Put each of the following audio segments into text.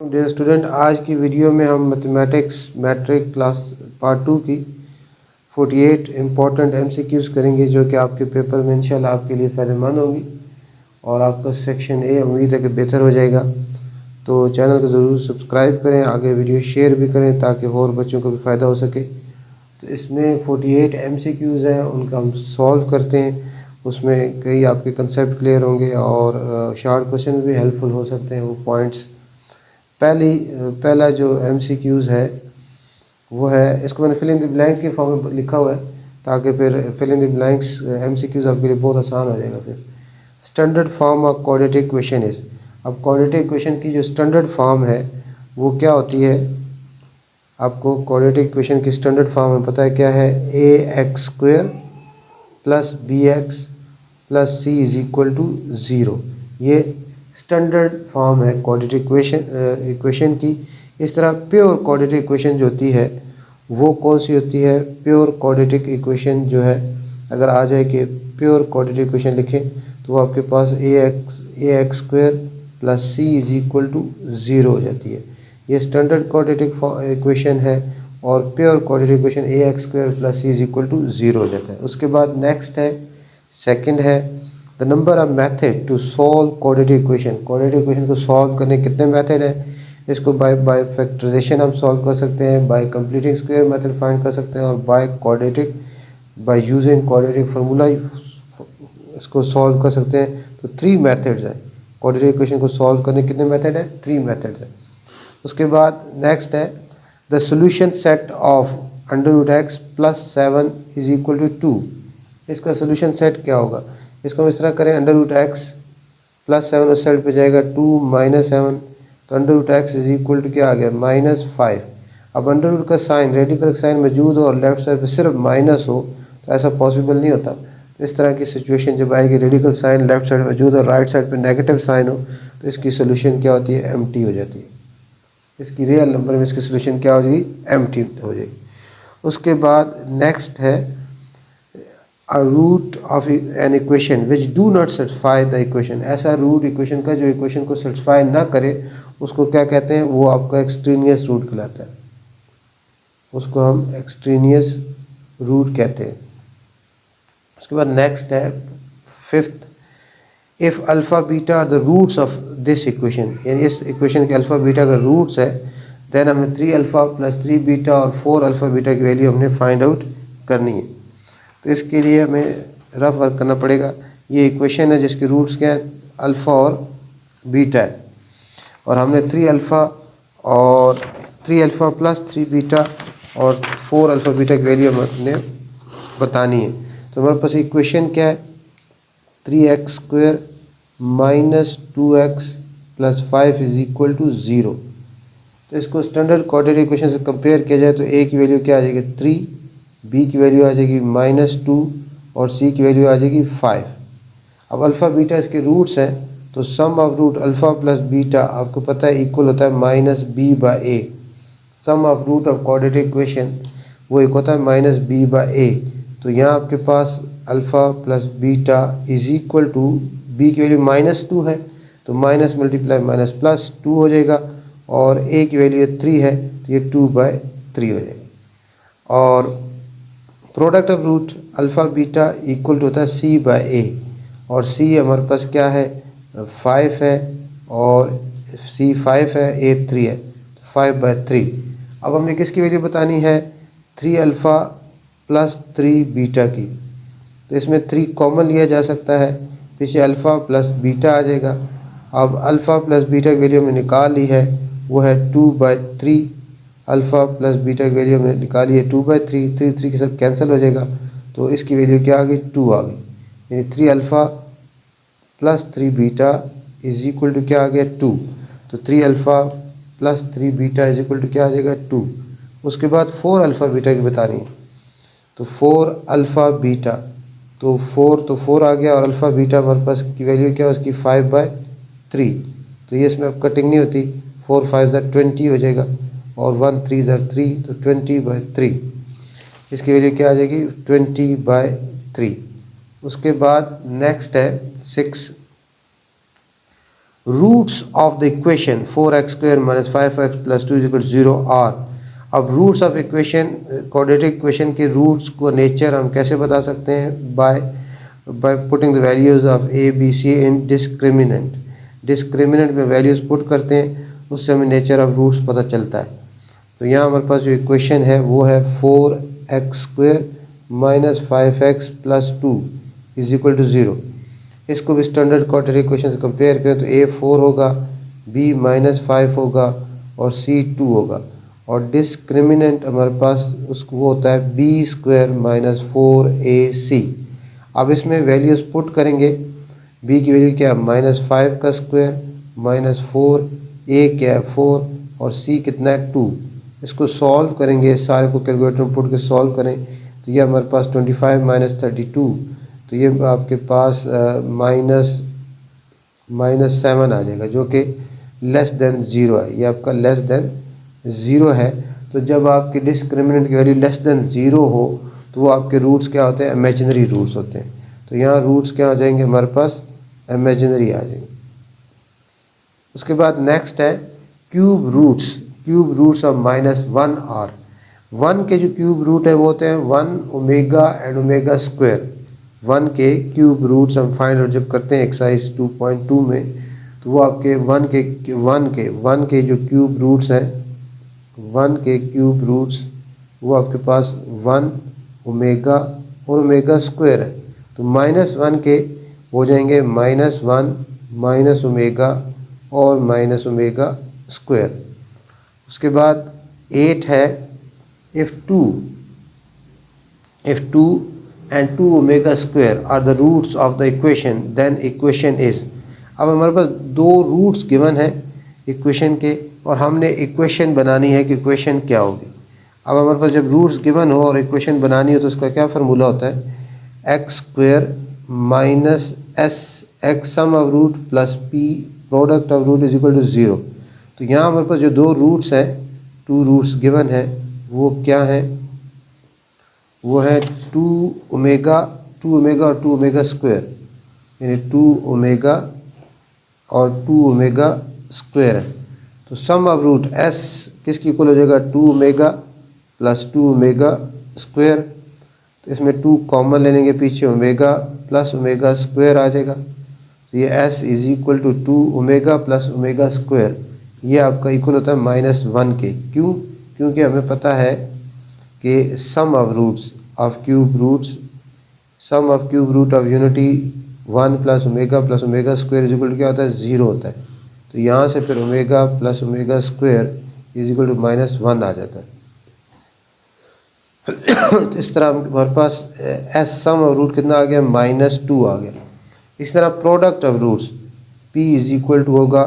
Dear student, आज की video में हम मैथमेटिक्स मैट्रिक क्लास पार्ट 2 की 48 इम्पॉर्टेंट एमसीक्यूज़ करेंगे जो कि आपके पेपर में इंशाल्लाह आपके लिए फ़ायदेमंद होंगी और आपका सेक्शन ए उम्मीद है कि बेहतर हो जाएगा। तो चैनल को ज़रूर सब्सक्राइब करें, आगे वीडियो शेयर भी करें ताकि और बच्चों को भी फ़ायदा हो सके। तो इसमें 48 एमसीक्यूज़ हैं, उनका हम सॉल्व करते हैं। उसमें कई आपके कंसेप्ट क्लियर होंगे और शॉर्ट क्वेश्चन भी हेल्पफुल हो सकते हैं। वो पॉइंट्स पहला जो एमसीक्यूज़ है वो है, इसको मैंने फिल इन द ब्लैंक्स के फॉर्म में लिखा हुआ है ताकि फिर fill in the blanks MCQs आपके लिए बहुत आसान हो जाएगा। फिर standard form of quadratic equation is, अब क्वाड्रेटिक इक्वेशन की जो स्टैंडर्ड फॉर्म है वो क्या होती है? आपको क्वाड्रेटिक इक्वेशन की स्टैंडर्ड फॉर्म में पता है क्या है? A x square plus b x plus c is equal to zero. ये स्टैंडर्ड फॉर्म है क्वाड्रेटिक इक्वेशन की। इस तरह प्योर क्वाड्रेटिक इक्वेशन जो होती है वो कौन सी होती है? प्योर क्वाड्रेटिक इक्वेशन जो है, अगर आ जाए कि प्योर क्वाड्रेटिक इक्वेशन लिखें तो वो आपके पास a x square plus c is equal to zero हो जाती है। ये स्टैंडर्ड क्वाड्रेटिक इक्वेशन है और pure quadratic equation a x square plus c is equal to zero हो जाता है। उसके बाद नेक्स्ट है, सेकंड है, the number of method to solve quadratic equation. Quadratic equation को सॉल्व करने कितने मेथड हैं? इसको बाय फैक्टराइजेशन हम सॉल्व कर सकते हैं, bye completing square method find कर सकते हैं और बाय यूजिंग क्वाड्रेटिक फार्मूला इसको सॉल्व कर सकते हैं। तो 3 मेथड्स हैं क्वाड्रेटिक इक्वेशन को सॉल्व करने। कितने मेथड हैं? 3 मेथड्स हैं। उसके बाद नेक्स्ट है, the solution set of under root x plus 7 is equal to 2। इसका सोल्यूशन सेट क्या होगा? इसको हम इस तरह करें, अंडर रूट एक्स प्लस 7 उस साइड पे जाएगा, 2 माइनस 7, तो under root x is equal to क्या आ गया? -5। अब अंडर रूट का साइन, रेडिकल साइन मौजूद हो और लेफ्ट साइड पे सिर्फ माइनस हो तो ऐसा पॉसिबल नहीं होता। तो इस तरह की सिचुएशन जब आएगी, रेडिकल साइन लेफ्ट साइड मौजूद और राइट साइड पे नेगेटिव साइन हो तो इसकी सोल्यूशन क्या होती है? एम्प्टी हो जाती है। इसकी रियल नंबर में इसकी सोल्यूशन क्या हो जाएगी? एम्प्टी हो जाएगी। उसके बाद नेक्स्ट है, a root of an equation which do not satisfy the equation। ऐसा रूट इक्वेशन का जो इक्वेशन को सेटिस्फाई ना करे उसको क्या कहते हैं? वो आपका एक्सट्रीनियस रूट कहलाता है। उसको हम एक्सट्रीनियस रूट कहते हैं। उसके बाद नेक्स्ट है, fifth, if alpha beta are the roots of this equation, यानी इस इक्वेशन के अल्फ़ा बीटा का रूट्स है, देन हमें 3 अल्फ़ा प्लस 3 बीटा और 4 अल्फ़ा बीटा की वैल्यू हमने फाइंड आउट करनी है। तो इसके लिए हमें रफ वर्क करना पड़ेगा। ये इक्वेशन है जिसके रूट्स क्या है? अल्फ़ा और बीटा है और हमने 3 अल्फ़ा और 3 अल्फ़ा प्लस 3 बीटा और 4 अल्फ़ा बीटा की वैल्यू हमने बतानी है। तो हमारे पास इक्वेशन क्या है? 3x square minus 2x plus 5 is equal to 0। तो इसको स्टैंडर्ड क्वाड्रेटिक इक्वेशन से कंपेयर किया जाए तो a की वैल्यू क्या आ जाएगी? 3, b की वैल्यू आ जाएगी -2 और c की वैल्यू आ जाएगी 5। अब अल्फ़ा बीटा इसके रूट्स हैं तो sum of root alpha plus beta आपको पता है इक्वल होता है -b/a। Sum of root of quadratic equation वो एक होता है -b/a। तो यहाँ आपके पास alpha plus beta is equal to, b की वैल्यू -2 है तो माइनस मल्टीप्लाई माइनस प्लस 2 हो जाएगा और a की वैल्यू 3 है तो ये 2/3 हो जाएगा। और product of root alpha beta equal to होता है c/a और c हमारे पास क्या है? 5 है और c 5 है, a 3 है, 5/3। अब हमने किसकी वैल्यू बतानी है? 3 अल्फ़ा प्लस 3 बीटा की। तो इसमें 3 कॉमन लिया जा सकता है, पीछे अल्फ़ा प्लस बीटा आ जाएगा। अब अल्फ़ा प्लस बीटा की वैल्यू हमने निकाल ली है, वो है 2/3। अल्फ़ा प्लस बीटा की वैल्यू हमने निकाली है 2/3, 3 के साथ कैंसिल हो जाएगा तो इसकी वैल्यू क्या आ गई? 2 आ गई। यानी 3 alpha plus 3 beta is equal to क्या आ गया? 2। तो 3 alpha plus 3 beta is equal to क्या आ जाएगा? 2। उसके बाद 4 अल्फ़ा बीटा की बतानी है तो 4 अल्फ़ा बीटा, तो 4 आ गया और अल्फ़ा बीटा हमारे पास की वैल्यू क्या है? उसकी 5/3। तो ये इसमें अब कटिंग नहीं होती, 4 5 20 हो जाएगा और 1 3 3 तो 20/3। इसकी वैल्यू क्या आ जाएगी? 20/3। उसके बाद नेक्स्ट है 6, roots of the equation 4x² minus 5x plus 2 equal 0 are. अब roots of equation, quadratic equation के रूट्स को नेचर हम कैसे बता सकते हैं? By putting the values of a b c in discriminant. Discriminant में वैल्यूज़ पुट करते हैं, उससे हमें नेचर ऑफ रूट्स पता चलता है। तो यहाँ हमारे पास जो इक्वेशन है वो है 4x² minus 5x plus 2 is equal to 0। इसको भी स्टैंडर्ड क्वाड्रेटिक इक्वेशन से कंपेयर करें तो a 4 होगा, b माइनस 5 होगा और c 2 होगा। और डिस्क्रिमिनेंट हमारे पास उसको वो होता है b² माइनस 4ac। अब इसमें वैल्यूज़ पुट करेंगे। b की वैल्यू क्या है? -5 का स्क्वायर माइनस 4, a क्या है 4 और c कितना है 2। इसको सॉल्व करेंगे, सारे को कैलकुलेटर में पुट के सॉल्व करें तो ये हमारे पास 25 माइनस 32, तो ये आपके पास -7 आ जाएगा, जो कि लेस देन 0 है। ये आपका लेस देन 0 है। तो जब आपकी डिस्क्रिमिनेंट की वैल्यू लेस देन 0 हो तो वो आपके रूट्स क्या होते हैं? इमेजिनरी रूट्स होते हैं। तो यहाँ रूट्स क्या हो जाएंगे हमारे पास? इमेजिनरी आ जाएंगे। उसके बाद नेक्स्ट है cube roots. Cube roots of -1 are. 1 के जो क्यूब रूट है वो होते हैं 1 ओमेगा एंड ओमेगा स्क्वायर। 1 के क्यूब रूट्स हम फाइंड आउट जब करते हैं एक्सरसाइज 2.2 में, तो वो आपके 1 के जो क्यूब रूट्स हैं, 1 के क्यूब रूट्स वो आपके पास 1 ओमेगा और ओमेगा स्क्वायर है। तो -1 के हो जाएंगे -1 माइनस ओमेगा और माइनस ओमेगा स्क्वायर। उसके बाद 8 है if 2 and 2 omega square are the roots of the equation then equation is। अब हमारे पास दो रूट्स गिवन है इक्वेशन के और हमने इक्वेशन बनानी है कि इक्वेशन क्या होगी। अब हमारे पास जब रूट्स गिवन हो और इक्वेशन बनानी हो तो उसका क्या फार्मूला होता है? x² minus S x sum of root plus p product of root is equal to 0। तो यहाँ हमारे पास जो दो रूट्स हैं, 2 रूट्स गिवन है, वो क्या है? वो है 2 ओमेगा और 2 ओमेगा स्क्वायर, यानी 2 ओमेगा और 2 ओमेगा स्क्वायर है। तो सम ऑफ रूट s किसकी इक्वल हो जाएगा? 2 ओमेगा प्लस 2 ओमेगा स्क्वायर। तो इसमें 2 कॉमन ले लेंगे, पीछे ओमेगा प्लस ओमेगा स्क्वायर आ जाएगा। तो ये s is equal to 2 omega plus omega square. ये आपका इक्वल होता है -1 के। क्यों? क्योंकि हमें पता है कि sum of roots of cube roots, sum of cube root of unity 1 plus omega square is equal to क्या होता है? 0 होता है। तो यहाँ से फिर omega plus omega square is equal to -1 आ जाता है। तो इस तरह हमारे पास एस सम ऑफ रूट कितना आ गया? -2 आ गया। इस तरह product of roots p is equal to होगा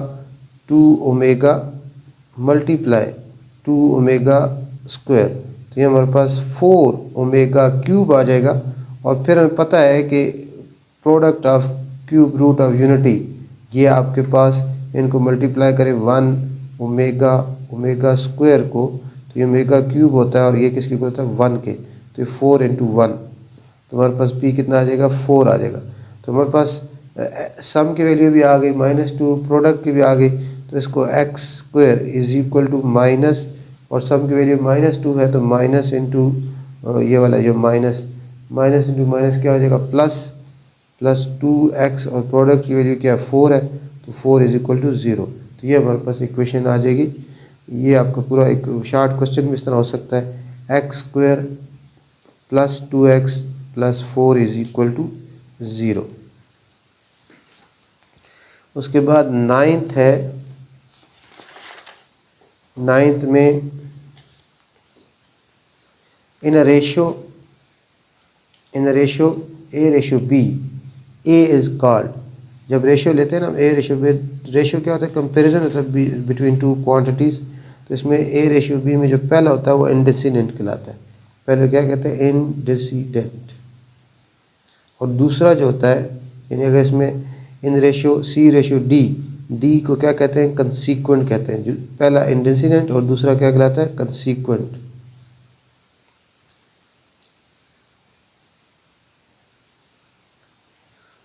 2 ओमेगा मल्टीप्लाई 2 ओमेगा स्क्वायर। तो ये हमारे पास 4 ओमेगा क्यूब आ जाएगा। और फिर हमें पता है कि product of cube root of unity, ये आपके पास इनको मल्टीप्लाई करें 1 ओमेगा स्क्वायर को, तो ये ओमेगा क्यूब होता है और ये किसकी होता है? 1 के। तो ये 4 × 1, तो हमारे पास p कितना आ जाएगा? 4 आ जाएगा। तो हमारे पास सम की वैल्यू भी आ गई, -2, प्रोडक्ट की भी आ गई। तो इसको x² is equal to minus, और सम की वैल्यू -2 है तो माइनस इंटू ये वाला जो माइनस इंटू माइनस क्या हो जाएगा? प्लस 2x और प्रोडक्ट की वैल्यू क्या है? 4 है, तो 4 इज इक्वल टू 0। तो ये हमारे पास इक्वेशन आ जाएगी। ये आपका पूरा एक शार्ट क्वेश्चन भी इस तरह हो सकता है, x² plus 2x plus 4 is equal to 0। उसके बाद 9th है, 9th में इन a ratio A/B A is called. जब रेशियो लेते हैं ना रेशियो क्या होता है? कंपैरिजन होता है बिटवीन टू क्वांटिटीज़। तो इसमें A/B में जो पहला होता है वो एंटीसीडेंट कहलाता है। पहले क्या कहते हैं? एंटीसीडेंट। और दूसरा जो होता है, यानी अगर इसमें इन रेशियो C/D को क्या कहते हैं? कंसीक्वेंट कहते हैं। जो पहला एंटीसीडेंट और दूसरा क्या कहलाता है? कंसीक्वेंट।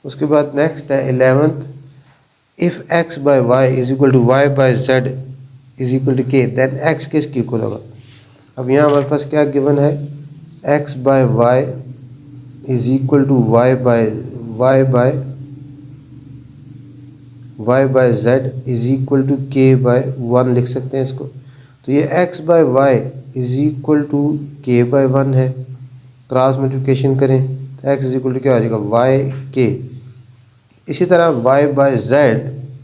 उसके बाद नेक्स्ट है 11th if x by y is equal to y by z is equal to k, then x किसके इक्वल होगा। अब यहाँ हमारे पास क्या गिवन है, x by y is equal to y by z is equal to k by 1 लिख सकते हैं इसको। तो ये x by y is equal to k by 1 है, क्रॉस मल्टीप्लिकेशन करें तो x इज इक्वल टू क्या हो जाएगा, y k। इसी तरह y by z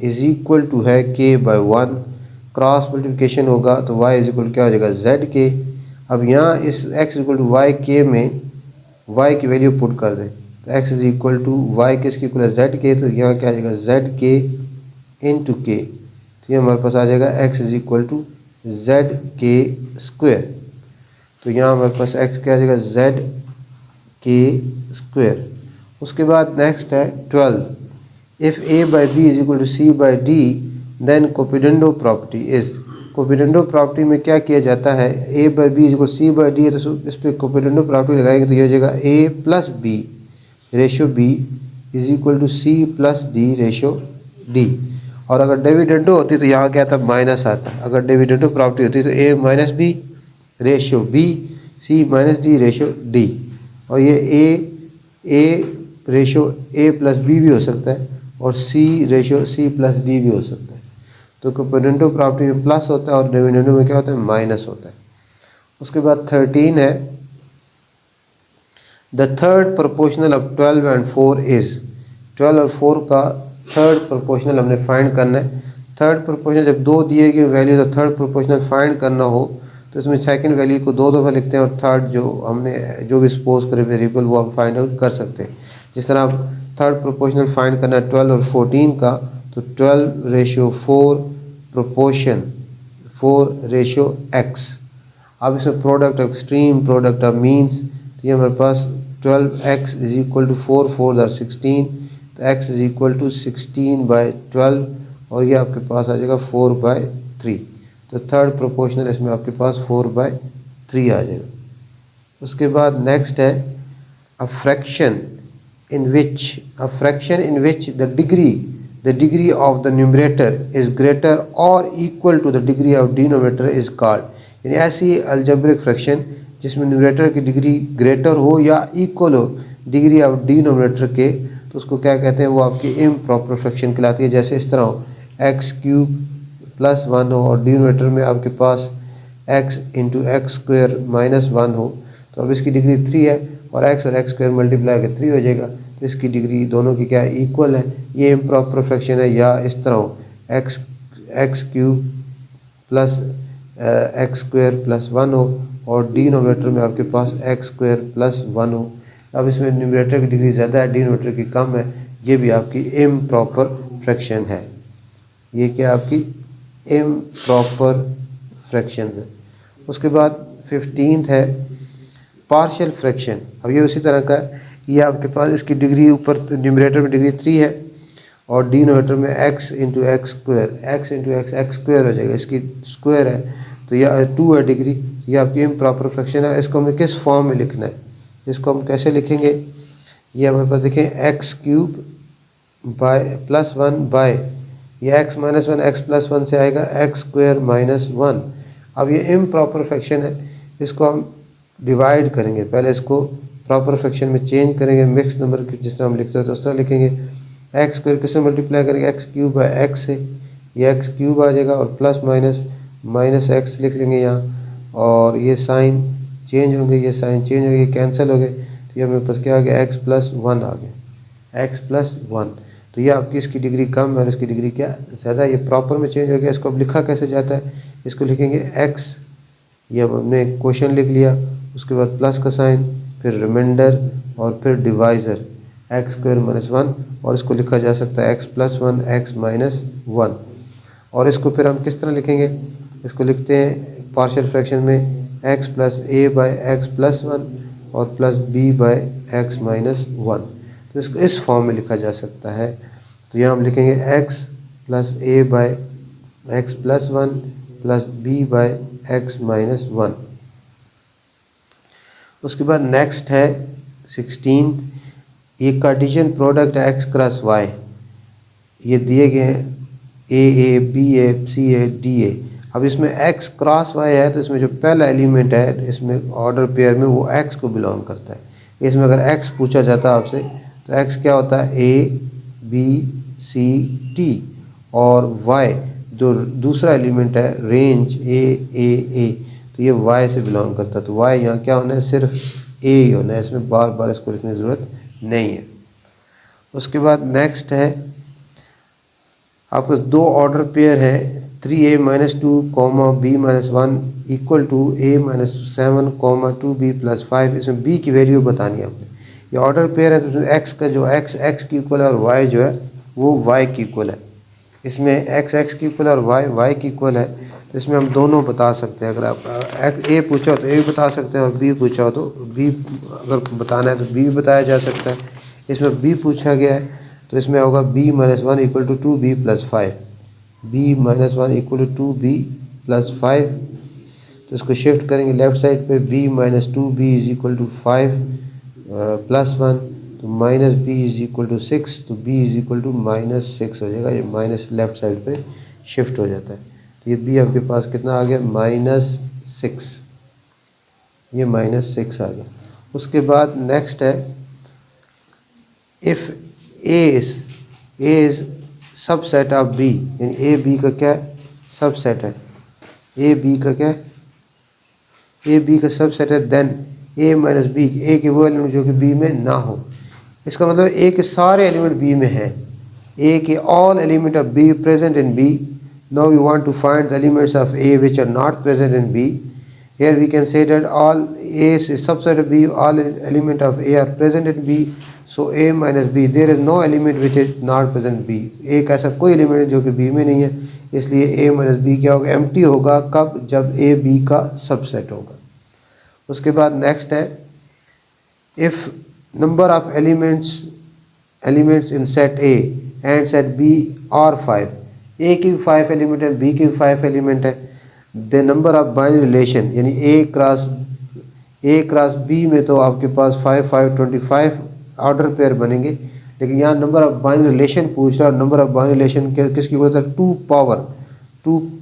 is equal to है k बाय 1, क्रॉस मल्टीप्लिकेशन होगा तो y इज इक्वल टू क्या हो जाएगा, z k। अब यहाँ इस x equal to y k में y की वैल्यू पुट कर दें तो x is equal to y किसकी इक्वल है, z k। तो यहाँ क्या आ जाएगा, z k इंटू k। तो ये हमारे पास आ जाएगा x is equal to z k square. तो यहाँ हमारे पास x क्या आ जाएगा, z k स्क्वायर। उसके बाद नेक्स्ट है 12, if a by b is equal to c by d then componendo property is. Componendo property में क्या किया जाता है, a by b is equal c by d है तो इस पर कोपिडेंडो प्रॉपर्टी लगाएंगे तो ये हो जाएगा a plus B ratio b is equal to c plus D ratio d। और अगर डिविडेंडो होती तो यहाँ क्या आता, माइनस आता। अगर डिविडेंडो प्रॉपर्टी होती तो a minus B ratio b c minus D ratio d। और ये a ratio a plus B भी हो सकता है और c ratio c plus D भी हो सकता है। तो कोपिडेंडो प्रॉपर्टी में प्लस होता है और डिविडेंडो में क्या होता है, माइनस होता है। उसके बाद 13 है, the third proportional of 12 and 4 is. 12 और 4 का थर्ड प्रोपोर्शनल हमने फाइंड करना है। थर्ड प्रोपोर्शनल जब दो दिए गए वैल्यू तो थर्ड प्रोपोर्शनल फाइंड करना हो तो इसमें सेकंड वैल्यू को दो दफ़ा लिखते हैं और थर्ड जो हमने जो भी सपोज करें वेरिएबल वो हम फाइंड आउट कर सकते हैं। जिस तरह आप थर्ड प्रोपोर्शनल फाइंड करना है 12 और 14 का, तो 12 रेशो 4 प्रोपोर्शन 4 रेशो x। अब इसमें product of extreme, product of means, तो ये हमारे पास 12x इज इक्वल टू 4 4 16, तो x is equal to 16 by 12 और ये आपके पास आ जाएगा 4 बाई 3। तो थर्ड प्रोपोर्शनल इसमें आपके पास 4 बाई 3 आ जाएगा। उसके बाद नेक्स्ट है a fraction in which the degree of the numerator is greater or equal to the degree of denominator is called। यानी ऐसी अलजेब्रिक फ्रैक्शन जिसमें न्यूमरेटर की डिग्री ग्रेटर हो या इक्वल हो डिग्री ऑफ डिनोमिनेटर के, तो उसको क्या कहते हैं, वो आपकी इम्प्रॉपर फ्रैक्शन कहलाती है। जैसे इस तरह हो एक्स क्यूब प्लस 1 हो और डिनोमिनेटर में आपके पास x into x square minus 1 हो, तो अब इसकी डिग्री 3 है और x और एक्स स्क्वायर मल्टीप्लाई कर 3 हो जाएगा, तो इसकी डिग्री दोनों की क्या है, इक्वल है। ये इम्प्रॉपर फ्रैक्शन है। या इस तरह हो x cube plus x square plus 1 हो और डिनोमिनेटर में आपके पास एक्स स्क्वायर प्लस 1 हो। अब इसमें न्यूमरेटर की डिग्री ज़्यादा है, डिनोमिनेटर की कम है, ये भी आपकी इम्प्रॉपर फ्रैक्शन है। ये क्या आपकी इम्प्रॉपर फ्रैक्शन है। उसके बाद 15 है पार्शियल फ्रैक्शन। अब ये उसी तरह का है, ये आपके पास इसकी डिग्री ऊपर न्यूमरेटर में डिग्री 3 है और डिनोमिनेटर में x into x square x square हो जाएगा, इसकी स्क्वायर है तो यह 2 है डिग्री। ये आपकी इम्प्रॉपर फ्रैक्शन है। इसको हमें किस फॉर्म में लिखना है, इसको हम कैसे लिखेंगे, ये हमारे पास देखें x cube by plus 1 by ये एक्स माइनस 1 एक्स प्लस 1 से आएगा एक्स स्क्वायर माइनस 1। अब ये इम्प्रॉपर फ्रैक्शन है, इसको हम डिवाइड करेंगे। पहले इसको प्रॉपर फ्रैक्शन में चेंज करेंगे, मिक्स नंबर की जिस तरह हम लिखते हैं तो उस तरह लिखेंगे। एक्स स्क्वायर किससे मल्टीप्लाई करेंगे, एक्स क्यूब बाय एक्स से, ये एक्स क्यूब आ जाएगा और प्लस माइनस एक्स लिख लेंगे यहाँ और ये साइन चेंज होंगे, ये साइन चेंज हो गए, कैंसिल हो गए, तो ये हमें पास क्या आ गया, एक्स प्लस 1 आ गया, एक्स प्लस 1। तो ये आपकी इसकी डिग्री कम है और इसकी डिग्री क्या ज़्यादा, ये प्रॉपर में चेंज हो गया। इसको अब लिखा कैसे जाता है, इसको लिखेंगे एक्स, ये अब हमने क्वेश्चन लिख लिया, उसके बाद प्लस का साइन, फिर रिमाइंडर और फिर डिवाइज़र एक्स स्क्वायर माइनस 1 और इसको लिखा जा सकता है एक्स प्लस 1 एक्स माइनस 1। और इसको फिर हम किस तरह लिखेंगे, इसको लिखते हैं पार्शियल फ्रैक्शन में x plus a by x plus 1 और plus b by x minus 1। तो इसको इस फॉर्म में लिखा जा सकता है। तो यहाँ हम लिखेंगे x plus a by x plus 1 plus b by x minus 1। उसके बाद नेक्स्ट है 16, ये Cartesian product x cross y. ये दिए गए हैं A B A C A D A. अब इसमें x क्रॉस y है तो इसमें जो पहला एलिमेंट है इसमें ऑर्डर पेयर में वो x को बिलोंग करता है। इसमें अगर x पूछा जाता है आपसे तो x क्या होता है ए बी सी डी, और y जो दूसरा एलिमेंट है रेंज ए तो ये y से बिलोंग करता है। तो y यहाँ क्या होना है, सिर्फ a ही होना है, इसमें बार बार इसको लिखने की ज़रूरत नहीं है। उसके बाद नेक्स्ट है आपके दो ऑर्डर पेयर है 3a - 2, b - 1 equal to a - 7, 2b + 5। इसमें b की वैल्यू बतानी है आपने। ये ऑर्डर पेयर है तो इसमें x का जो x की इक्वल है और y जो है वो y की इक्वल है। इसमें x की इक्वल और y की इक्वल है, तो इसमें हम दोनों बता सकते हैं। अगर आप a पूछा हो तो a भी बता सकते हैं और b पूछा हो तो b अगर बताना है तो b भी बताया जा सकता है। इसमें b पूछा गया है तो इसमें होगा b - 1 equal to 2b + 5, b - 1 equal to 2b + 5। तो इसको शिफ्ट करेंगे लेफ़्ट साइड पे, b - 2b is equal to 5 + 1, तो -b इज इक्वल टू 6, तो b इज इक्वल टू -6 हो जाएगा। ये माइनस लेफ़्ट साइड पे शिफ्ट हो जाता है, तो ये b आपके पास कितना आ गया -6, ये -6 आ गया। उसके बाद नेक्स्ट है if a is subset of b, यानी a b का क्या है सबसेट है, a b का क्या है a b का सबसेट है, देन a - b, a के वो एलिमेंट जो कि b में ना हो। इसका मतलब a के सारे एलिमेंट b में हैं, a के all element of b present in b। Now we want to find the elements of a which are not present in b. Here we can say that all a is subset of b, all element of a are present in b, so a - b, there is no element which is not present in b। एक ऐसा कोई element जो कि b में नहीं है, इसलिए a - b क्या होगा एम्प्टी होगा, कब, जब a b का सबसेट होगा। उसके बाद नेक्स्ट है if number of elements in set a and set b are 5, a की भी 5 एलिमेंट है, b की भी 5 एलिमेंट है, the number of binary relation यानी a क्रॉस b में तो आपके पास 5 5 25 ऑर्डर पेयर बनेंगे। लेकिन यहाँ नंबर ऑफ बाइनरी रिलेशन पूछ रहा है, और नंबर ऑफ बाइनरी रिलेशन किसकी होता है 2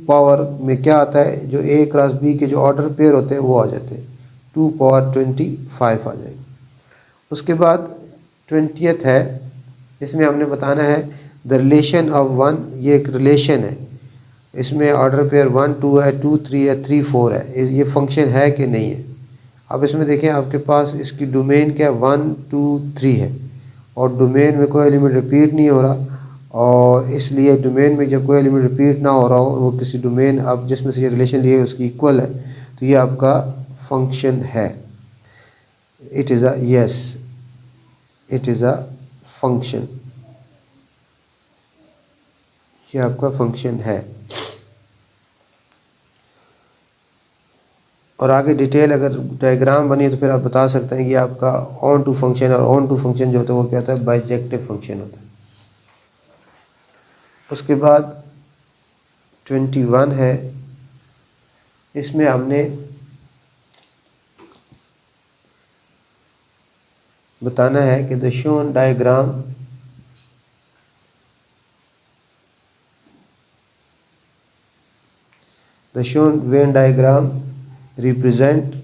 पावर में क्या आता है, जो a क्रॉस b के जो ऑर्डर पेयर होते हैं वो आ जाते हैं, 2 पावर 25 आ जाएंगे। उसके बाद 20th है, इसमें हमने बताना है द रिलेशन ऑफ 1, ये एक रिलेशन है, इसमें ऑर्डर पेयर 1 2 है, 2 3 है, 3 4 है, ये फंक्शन है कि नहीं है। अब इसमें देखें आपके पास इसकी डोमेन क्या 1 2 3 है, और डोमेन में कोई एलिमेंट रिपीट नहीं हो रहा, और इसलिए डोमेन में जब कोई एलिमेंट रिपीट ना हो रहा हो, वो किसी डोमेन अब जिसमें से ये रिलेशन लिए उसकी इक्वल है, तो ये आपका फंक्शन है। इट इज़ अ फंक्शन, ये आपका फंक्शन है। और आगे डिटेल अगर डायग्राम बनी तो फिर आप बता सकते हैं कि आपका ऑन टू फंक्शन, और ऑन टू फंक्शन जो होता है वो क्या होता है बाइजेक्टिव फंक्शन होता है। उसके बाद 21 है, इसमें हमने बताना है कि the shown diagram Venn diagram represent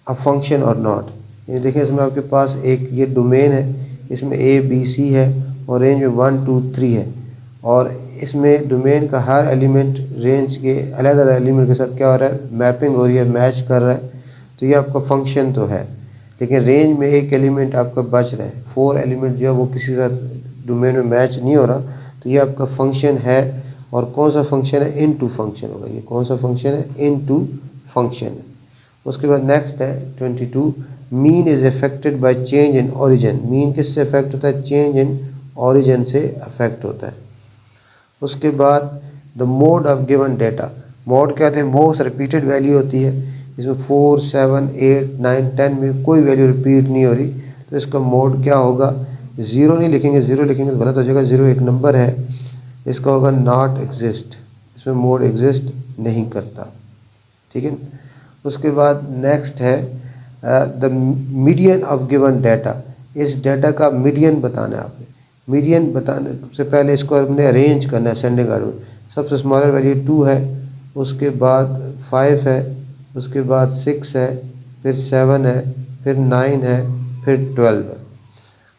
a function और नॉट। ये देखें इसमें आपके पास एक ये डोमेन है, इसमें a b c है और रेंज में 1 2 3 है, और इसमें डोमेन का हर एलिमेंट रेंज के अलग अलग एलिमेंट के साथ क्या हो रहा है मैपिंग हो रही है, मैच कर रहा है, तो ये आपका फंक्शन तो है। लेकिन रेंज में एक एलिमेंट आपका बच रहा है, 4 एलिमेंट जो है वो किसी के साथ डोमेन में मैच नहीं हो रहा, तो ये आपका फंक्शन है। और कौन सा फंक्शन है इनटू फंक्शन होगा, ये कौन सा फंक्शन है इनटू फंक्शन है। उसके बाद नेक्स्ट है 22, mean is affected by change in origin. Mean किससे अफेक्ट होता है, चेंज इन ओरिजिन से अफेक्ट होता है। उसके बाद the mode of given data, mode क्या होते हैं मोस्ट रिपीटेड वैल्यू होती है, इसमें 4 7 8 9 10 में कोई वैल्यू रिपीट नहीं हो रही, तो इसका मोड क्या होगा, 0 नहीं लिखेंगे, 0 लिखेंगे तो गलत हो जाएगा, 0 एक नंबर है, इसका होगा नॉट एग्जिस्ट, इसमें मोड एग्जिस्ट नहीं करता, ठीक है। उसके बाद नेक्स्ट है the median of given data, इस डाटा का मीडियन बताना है आपने। मीडियन बताने से पहले इसको हमने अरेंज करना है असेंडिंग आर्डर में। सबसे स्मॉलर वैल्यू 2 है, उसके बाद 5 है, उसके बाद 6 है, फिर 7 है, फिर 9 है, फिर 12 है।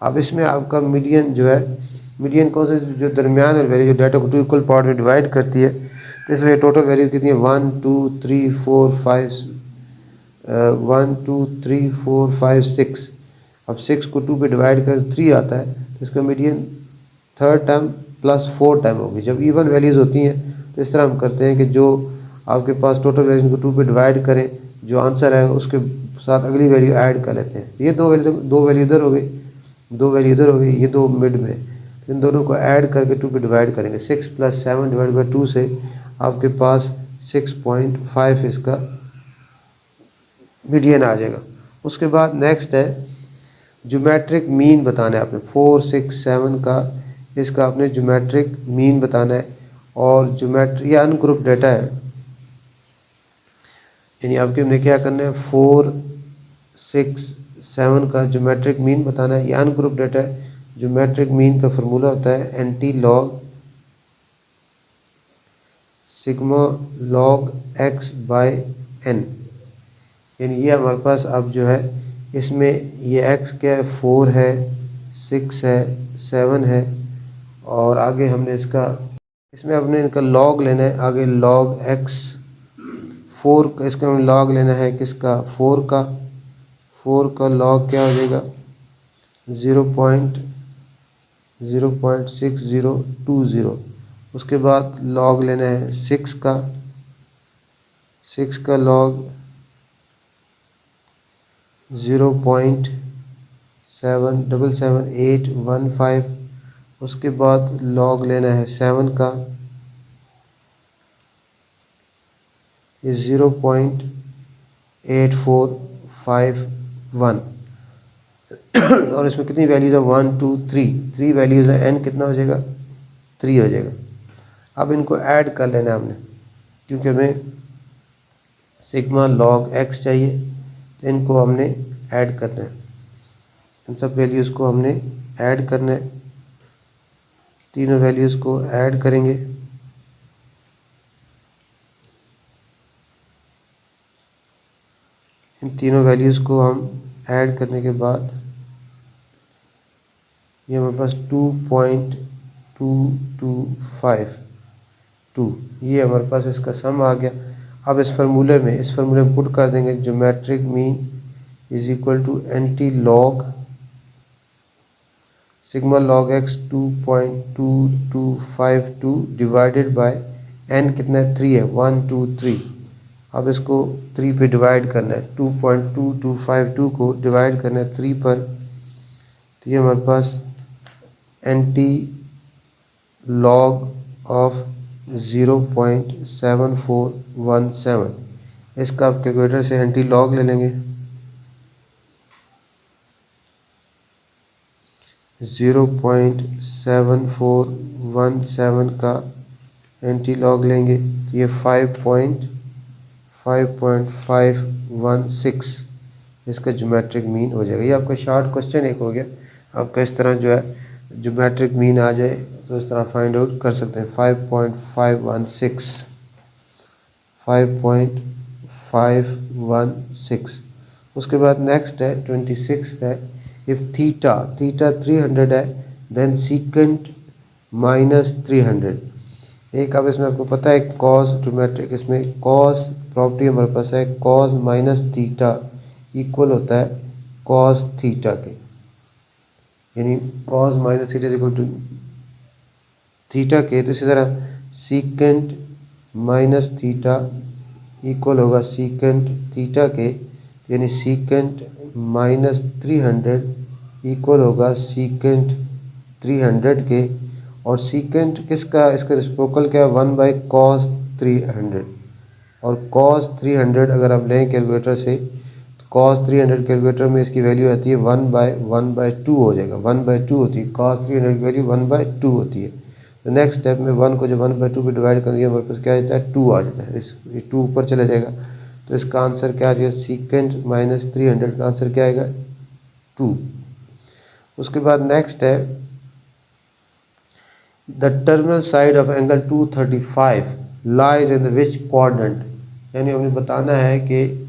अब इसमें आपका मीडियन जो है, मीडियन कौन से जो दरमियान वाली वैल्यू जो डाटा को 2 इक्वल पार्ट में डिवाइड करती है, तो इसमें टोटल वैल्यू कितनी है 1 2 3 4 5 1 2 3 4 5 6। अब 6 को 2 पे डिवाइड कर 3 आता है, तो इसका median third term plus 4 time होगी। जब इवन वैल्यूज़ होती हैं तो इस तरह हम करते हैं कि जो आपके पास टोटल वैल्यू को 2 पे डिवाइड करें, जो आंसर है उसके साथ अगली वैल्यू ऐड कर लेते हैं। तो ये दो वैल्यू इधर हो गई, दो वैल्यू इधर हो गई, ये दो मिड में, इन दोनों को ऐड करके 2 पे डिवाइड करेंगे। 6 + 7 डिवाइड बाई 2 से आपके पास 6.5 इसका मीडियन आ जाएगा। उसके बाद नेक्स्ट है ज्योमेट्रिक मीन बताना है आपने। 4 6 7 का इसका आपने ज्योमेट्रिक मीन बताना है। और ज्योमेट्री या अनग्रुप डाटा है, यानी आपके हमने क्या करना है 4 6 7 का ज्योमेट्रिक मीन बताना है। या अनग्रुप डाटा है, ज्योमेट्रिक मीन का फार्मूला होता है anti log sigma log x by n। यानी ये हमारे पास अब जो है इसमें ये x क्या है 4 है, 6 है, 7 है, और आगे हमने इसमें अपने इनका लॉग लेना है। आगे लॉग x 4 का इसका हमें लॉग लेना है किसका 4 का लॉग क्या हो जाएगा 0.6020। उसके बाद लॉग लेना है 6 का लॉग 0.777815। उसके बाद लॉग लेना है 7 का, ये 0.8451। और इसमें कितनी वैल्यूज़ है 1 2 3 वैल्यूज़ है, n कितना हो जाएगा 3 हो जाएगा। अब इनको ऐड कर लेना है हमने, क्योंकि हमें सिग्मा लॉग x चाहिए, तो इनको हमने ऐड करना है। इन सब वैल्यूज़ को हमने ऐड करना है, तीनों वैल्यूज़ को ऐड करेंगे। इन तीनों वैल्यूज़ को हम ऐड करने के बाद ये हमारे पास 2.2252 ये हमारे पास इसका सम आ गया। अब इस फार्मूले में पुट कर देंगे geometric mean is equal to anti log sigma log x 2.2252 divided by n कितना है 3 है 1 2 3। अब इसको 3 पे डिवाइड करना है, 2.2252 को डिवाइड करना है 3 पर, तो ये हमारे पास एंटी लॉग ऑफ 0.7417। इसका आप कैलकुलेटर से एंटी लॉग ले लेंगे, 0.7417 का एंटी लॉग लेंगे तो ये 5.516 इसका ज्योमेट्रिक मीन हो जाएगा। ये आपका शॉर्ट क्वेश्चन एक हो गया। आपका इस तरह जो है ज्योमेट्रिक मीन आ जाए तो इस तरह फाइंड आउट कर सकते हैं। 5.516। उसके बाद नेक्स्ट है 26 है, इफ़ थीटा 300 है देन सीकेंट -300। एक अब इसमें आपको पता है कॉस ज्योमेट्रिक, इसमें कॉस प्रॉपर्टी हमारे पास है कॉस माइनस थीटा इक्वल होता है कॉस थीटा के, यानी cos minus theta equal to theta के। तो इसी तरह सीकेंट माइनस थीटा इक्वल होगा सीकेंट थीटा के, यानी सीकेंट -300 इक्वल होगा सीकेंट 300 के। और सीकेंट किसका, इसका रेसिप्रोकल क्या है 1/cos 300। और cos 300 अगर आप लें कैलकुलेटर से, तो cos 300 कैलकुलेटर में इसकी वैल्यू आती है 1/2 हो जाएगा, 1/2 होती है cos 300 की वैल्यू 1/2 होती है। तो नेक्स्ट स्टेप में 1 को जब 1/2 पे डिवाइड कर दिया हमारे पास क्या आ जाता है 2 आ जाता है, इस 2 ऊपर चला जाएगा। तो इसका आंसर क्या आ जाएगा सीकेंट -300 का आंसर क्या आएगा 2। उसके बाद नेक्स्ट है the terminal side of angle 235 lies in the which quadrant, यानी हमें बताना है कि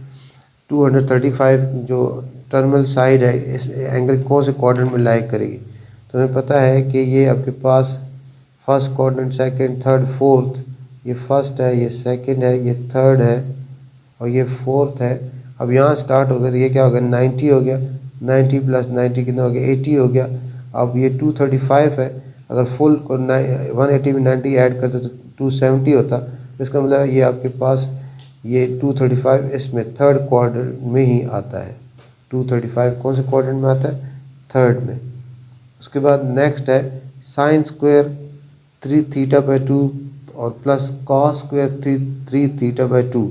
235 जो टर्मिनल साइड है इस एंगल कौन से क्वाड्रेंट में लाई करेगी। तो हमें पता है कि ये आपके पास first quadrant, second, third, fourth, ये फर्स्ट है, ये सेकंड है, ये थर्ड है और ये फोर्थ है। अब यहाँ स्टार्ट हो गया तो ये क्या हो गया 90 हो गया, 90 प्लस 90 कितना हो गया 80 हो गया। अब ये 235 है, अगर फुल को 180 में 90 ऐड करते तो 270 होता। तो इसका मतलब ये आपके पास ये 235 इसमें थर्ड क्वाड्रेंट में ही आता है। 235 कौन से क्वाड्रेंट में आता है? थर्ड में। उसके बाद नेक्स्ट है साइन स्क्वायर 3 थीटा बाई 2 और plus cos square 3 theta by 2,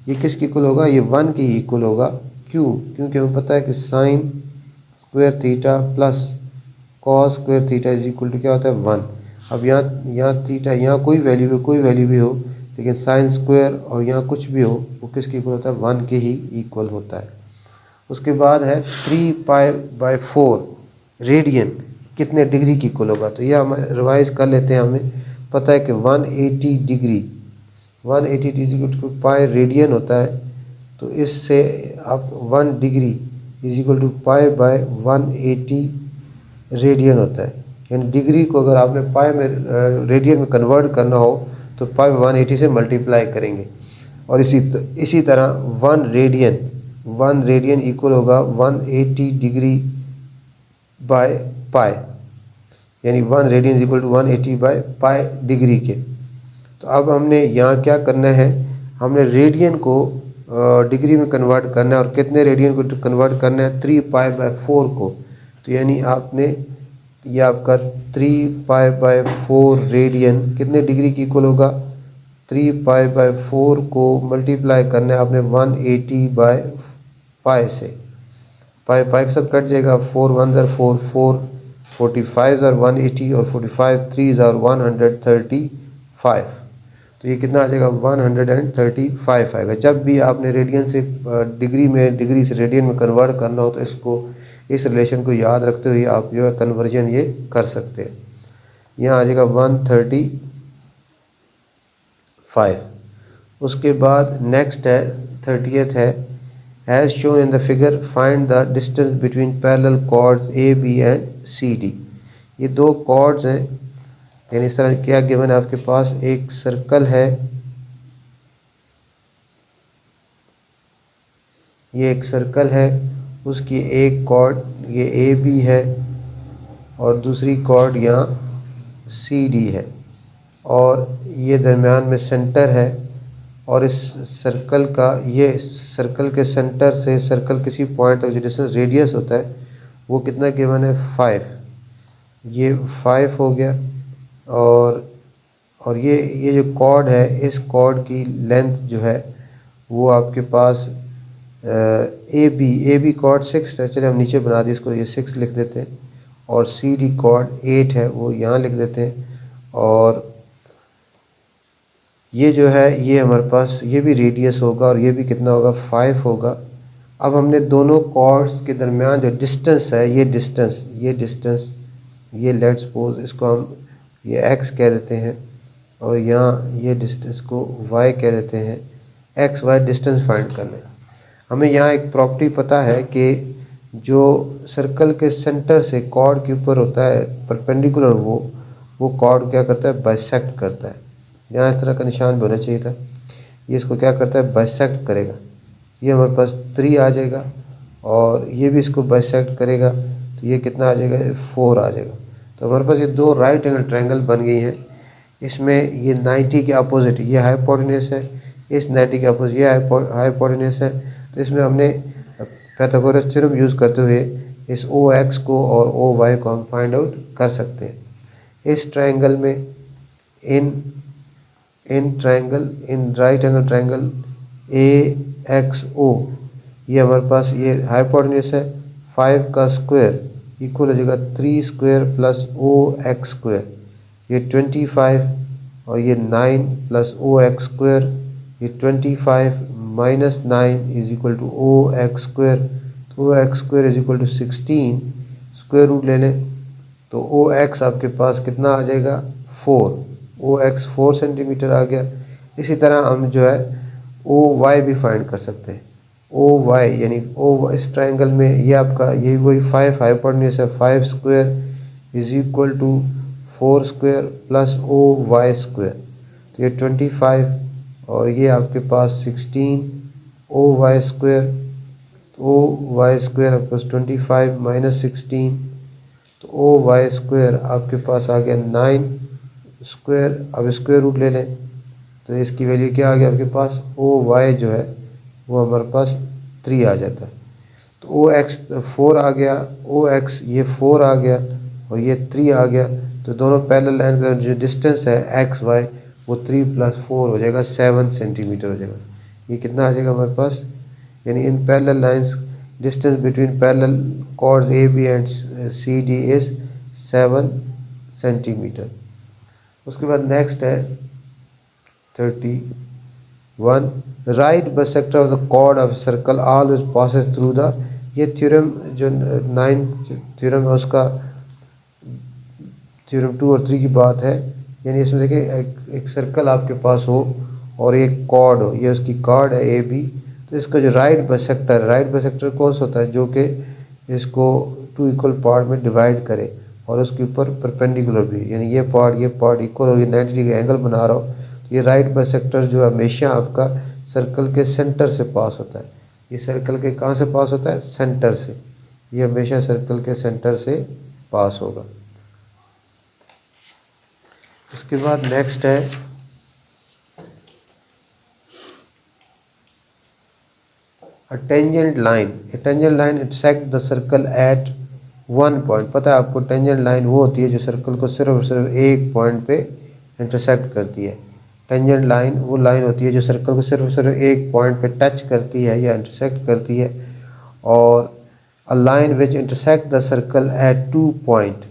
ये किसके इक्वल होगा? ये 1 के इक्वल होगा। क्यों? क्योंकि हमें पता है कि sine square theta plus cos square theta is equal to क्या होता है 1। अब यहाँ थीटा, यहाँ कोई वैल्यू भी हो, लेकिन साइन स्क्वायर और यहाँ कुछ भी हो वो किसके इक्वल होता है? 1 के ही इक्वल होता है। उसके बाद है 3 पाई बाई 4 रेडियन कितने डिग्री की इक्वल होगा? तो यह हम रिवाइज कर लेते हैं। हमें पता है कि 180 degree 180 degree to pi radian होता है। तो इससे आप 1 degree is equal to pi by 180 radian होता है। यानी डिग्री को अगर आपने पाई में रेडियन में कन्वर्ट करना हो तो पाई 180 से मल्टीप्लाई करेंगे। और इसी तरह 1 रेडियन इक्वल होगा 180 डिग्री बाय पाई, यानी 1 radian is equal to 180 by pi degree के। तो अब हमने यहाँ क्या करना है, हमने रेडियन को डिग्री में कन्वर्ट करना है। और कितने रेडियन को कन्वर्ट करना है? 3 पाई बाय 4 को। तो यानी आपने ये आपका 3 पाई बाय 4 रेडियन कितने डिग्री की इक्वल होगा? 3 पाई बाय 4 को मल्टीप्लाई करना है आपने 180 बाय पाई से। पाई के साथ कट जाएगा, 4 1 ज़र 4 4, 45 ज़र 180 और 45 3 ज़र 135। तो ये कितना आ जाएगा? 135 आएगा। जब भी आपने रेडियन से डिग्री से रेडियन में कन्वर्ट करना हो तो इस रिलेशन को याद रखते हुए आप जो है कन्वर्जन ये कर सकते हैं। यहाँ आ जाएगा 135। उसके बाद नेक्स्ट है 30th है, as shown in the figure find the distance between parallel chords A B and C D. ये दो कॉर्ड्स हैं, यानी इस तरह क्या गिवन है आपके पास, एक सर्कल है, ये एक सर्कल है, उसकी एक कॉर्ड ये ए बी है और दूसरी कॉर्ड यहाँ सी डी है और ये दरमियान में सेंटर है। और इस सर्कल का, ये सर्कल के सेंटर से सर्कल किसी पॉइंट तक जो डिस्टेंस रेडियस होता है वो कितना गिवन है? 5। ये 5 हो गया। और ये जो कॉर्ड है, इस कॉर्ड की लेंथ जो है वो आपके पास ए बी कॉर्ड 6 है। चलिए हम नीचे बना दिए इसको, ये 6 लिख देते हैं। और सी डी कॉर्ड 8 है, वो यहाँ लिख देते हैं। और ये जो है ये हमारे पास ये भी रेडियस होगा और ये भी कितना होगा? 5 होगा। अब हमने दोनों कॉर्ड्स के दरमियान जो डिस्टेंस है, ये डिस्टेंस ये लेट्स सपोज इसको हम ये x कह देते हैं और यहाँ ये डिस्टेंस को y कह देते हैं। x y डिस्टेंस फाइंड करना है हमें। यहाँ एक प्रॉपर्टी पता है कि जो सर्कल के सेंटर से कॉर्ड के ऊपर होता है परपेंडिकुलर, वो कॉर्ड क्या करता है? बाइसेक्ट करता है। यहाँ इस तरह का निशान भी होना चाहिए था। ये इसको क्या करता है? बाइसेक्ट करेगा। ये हमारे पास 3 आ जाएगा और ये भी इसको बाइसेक्ट करेगा, तो ये कितना आ जाएगा? 4 आ जाएगा। तो हमारे पास ये दो राइट एंगल ट्रायंगल बन गई हैं। इसमें ये 90 के अपोजिट ये हाइपोटेन्यूस है, इस 90 के अपोजिट ये हाइपोटेन्यूस है। तो इसमें हमने पाइथागोरस थ्योरम यूज़ करते हुए इस OX को और OY को हम फाइंड आउट कर सकते हैं। इस ट्रायंगल में इन राइट एंगल ट्रायंगल AXO, ये हमारे पास ये हाइपोटेन्यूस है। 5 का स्क्वायर इक्वल हो जाएगा 3 स्क्वायर प्लस OX स्क्वायर, ये 25 और ये 9 प्लस OX स्क्वायर, ये 25 minus 9 is equal to OX square. तो OX square is equal to 16, square root ले लें तो OX आपके पास कितना आ जाएगा? 4 सेंटीमीटर आ गया। इसी तरह हम जो है ओ वाई भी फाइंड कर सकते हैं। ओ वाई यानी ओ इस ट्रायंगल में ये आपका यही वही 5 हाइपोटेन्यूज है, 5 square is equal to 4 square plus O Y square, तो ये 25 और ये आपके पास 16 ओ वाई स्क्वायर, तो ओ वाई स्क्वायर आपके पास 25 माइनस 16, तो ओ वाई स्क्वायर आपके पास आ गया 9 स्क्वायर। अब स्क्वायर रूट ले लें तो इसकी वैल्यू क्या आ गया आपके पास, ओ वाई जो है वो हमारे पास 3 आ जाता है। तो ओ एक्स 4 आ गया, ओ एक्स ये 4 आ गया और ये 3 आ गया, तो दोनों पैरेलल लाइन का जो डिस्टेंस है एक्स वाई वो 3 + 4 हो जाएगा, 7 सेंटीमीटर हो जाएगा। ये कितना आ जाएगा हमारे पास, यानी इन parallel lines distance between parallel chords A B and C D is 7 centimetre. उसके बाद नेक्स्ट है 31, right bisector of the chord of circle always passes through the, ये थ्योरम जो 9th थ्योरम है उसका थ्योरम 2 और 3 की बात है। यानी इसमें देखिए एक सर्कल आपके पास हो और एक कॉर्ड हो, ये उसकी कॉर्ड है ए बी, तो इसका जो राइट बाइसेक्टर कौन सा होता है, जो कि इसको 2 इक्वल पार्ट में डिवाइड करे और उसके ऊपर परपेंडिकुलर भी, यानी ये पार्ट इक्वल और ये 90 डिग्री एंगल बना रहा हो, तो ये राइट बाइसेक्टर जो हमेशा आपका सर्कल के सेंटर से पास होता है। ये सर्कल के कहाँ से पास होता है, सेंटर से, ये हमेशा सर्कल के सेंटर से पास होगा। उसके बाद नेक्स्ट है tangent line intersect the circle at 1 point. पता है आपको टेंजेंट लाइन वो होती है जो सर्कल को सिर्फ और सिर्फ एक पॉइंट पे इंटरसेक्ट करती है। टेंजेंट लाइन वो लाइन होती है जो सर्कल को सिर्फ और सिर्फ एक पॉइंट पे टच करती है या इंटरसेक्ट करती है। और a line which intersect the circle at 2 point,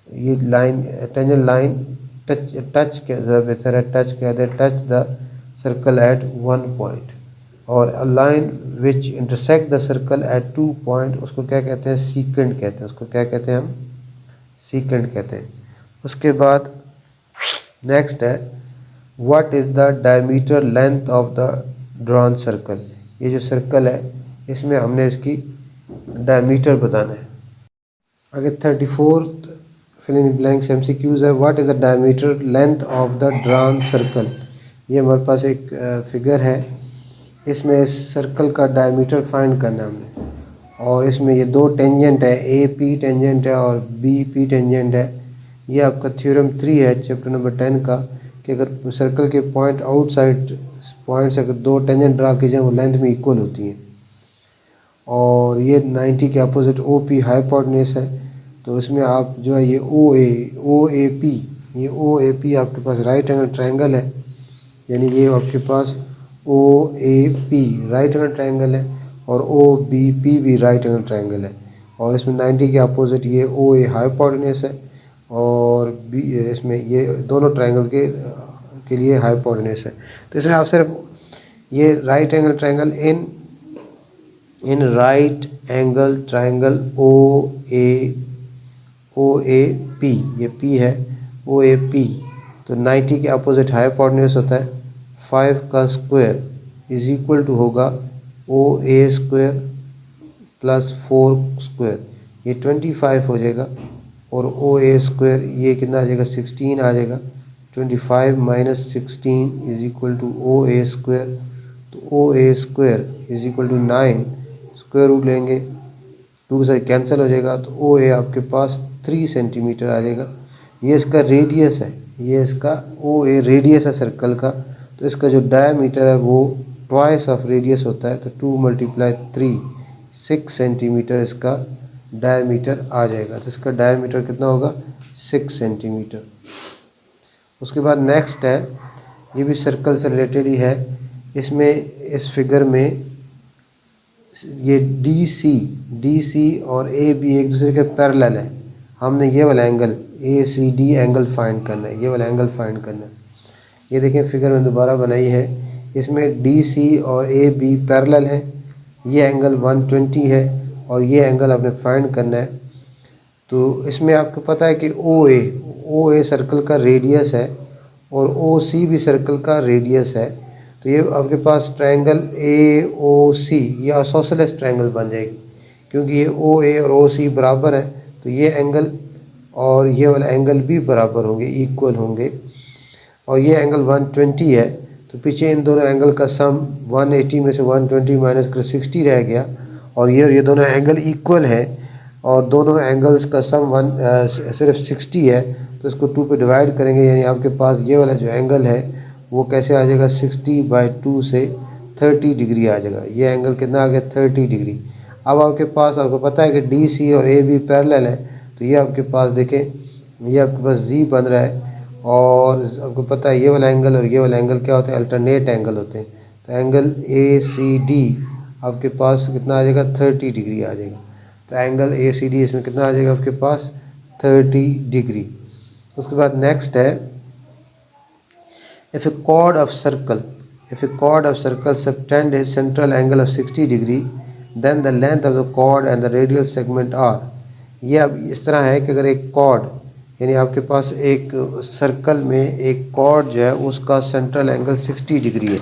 ये लाइन टेंजेंट लाइन टच के बेहतर है touch the circle at 1 point. और a line which intersect the circle at 2 point उसको क्या कहते हैं, सीकेंट कहते हैं, उसको क्या कहते हैं हम, सीकेंट कहते हैं। उसके बाद नेक्स्ट है what is the diameter length of the drawn circle. ये जो सर्कल है इसमें हमने इसकी डायमीटर बताना है। आगे 34th fill in blanks MCQs है, what is the diameter length of the drawn circle. ये हमारे पास एक फिगर है, इसमें इस सर्कल का डायमीटर फाइंड करना है हमने, और इसमें ये 2 टेंजेंट है, ए पी टेंजेंट है और बी पी टेंजेंट है। ये आपका थ्योरम 3 है चैप्टर नंबर 10 का, कि अगर सर्कल के पॉइंट आउटसाइड पॉइंट से अगर 2 टेंजेंट ड्रा की जाए वो लेंथ में इक्वल होती हैं। और ये 90 के अपोजिट ओ पी हाइपोटेन्यूज है, तो इसमें आप जो है ये ओ ए पी, ये ओ ए पी आपके पास राइट एंगल ट्रायंगल है, यानी ये आपके पास O A P right angle triangle है और ओ बी पी भी राइट एंगल ट्रायंगल है। और इसमें 90 के अपोजिट ये ओ ए हाइपोटेन्यूज है और बी इसमें ये दोनों ट्रायंगल के लिए हाइपोटेन्यूज है। तो इसमें आप सिर्फ ये right angle triangle in right angle triangle O A P, ये पी है ओ ए पी, तो 90 के अपोजिट हाइपोटेन्यूज होता है 5 का स्क्वायर इज इक्वल टू होगा ओ ए स्क्वायर प्लस 4 स्क्वायर, ये 25 हो जाएगा, और ओ ए स्क्वायर ये कितना आ जाएगा 16 आ जाएगा, 25 minus 16 is equal to O A square, तो O A square is equal to 9, square root लेंगे 2 से कैंसिल हो जाएगा, तो ओ ए आपके पास 3 सेंटीमीटर आ जाएगा। ये इसका रेडियस है, ये इसका ओ ए रेडियस है सर्कल का, तो इसका जो डायमीटर है वो ट्वाइस ऑफ रेडियस होता है, तो 2 × 3 6 सेंटीमीटर इसका डायमीटर आ जाएगा। तो इसका डायमीटर कितना होगा 6 सेंटीमीटर। उसके बाद नेक्स्ट है, ये भी सर्कल से रिलेटेड ही है, इसमें इस फिगर में ये डी सी और ए बी एक दूसरे के पैरेलल है, हमने ये वाला एंगल ACD एंगल फाइंड करना है, ये वाला एंगल फाइंड करना है। ये देखें फिगर में दोबारा बनाई है, इसमें DC और AB पैरेलल है, ये एंगल 120 है और ये एंगल आपने फाइंड करना है तो इसमें आपको पता है कि ओ ए सर्कल का रेडियस है और ओ सी भी सर्कल का रेडियस है। तो ये आपके पास ट्रायंगल ए ओ सी ये आइसोसेलेस ट्रायंगल बन जाएगी, क्योंकि ये ओ ए और ओ सी बराबर है। तो ये एंगल और ये वाला एंगल भी बराबर होंगे, इक्वल होंगे। और ये एंगल 120 है, तो पीछे इन दोनों एंगल का सम 180 में से 120 माइनस कर 60 रह गया। और ये दोनों एंगल इक्वल है और दोनों एंगल्स का सम सिर्फ 60 है। तो इसको 2 पे डिवाइड करेंगे, यानी आपके पास ये वाला जो एंगल है वो कैसे आ जाएगा, 60/2 से 30 डिग्री आ जाएगा। ये एंगल कितना आ गया, 30 डिग्री। अब आपके पास आपको पता है कि डी सी और ए बी पैरेलल है, तो ये आपके पास देखें, ये आपके पास जी बन रहा है। और आपको पता है ये वाला एंगल और ये वाला एंगल क्या होते हैं, अल्टरनेट एंगल होते हैं। तो एंगल ए सी डी आपके पास कितना आ जाएगा, 30 डिग्री आ जाएगा। तो एंगल ए सी डी इसमें कितना आ जाएगा आपके पास, 30 डिग्री। उसके बाद नेक्स्ट है, if a chord of circle subtend his central angle of 60 degree, then the length of the chord and the radial segment are। ये अब इस तरह है कि अगर एक कॉर्ड, यानी आपके पास एक सर्कल में एक कॉर्ड जो है उसका सेंट्रल एंगल 60 डिग्री है।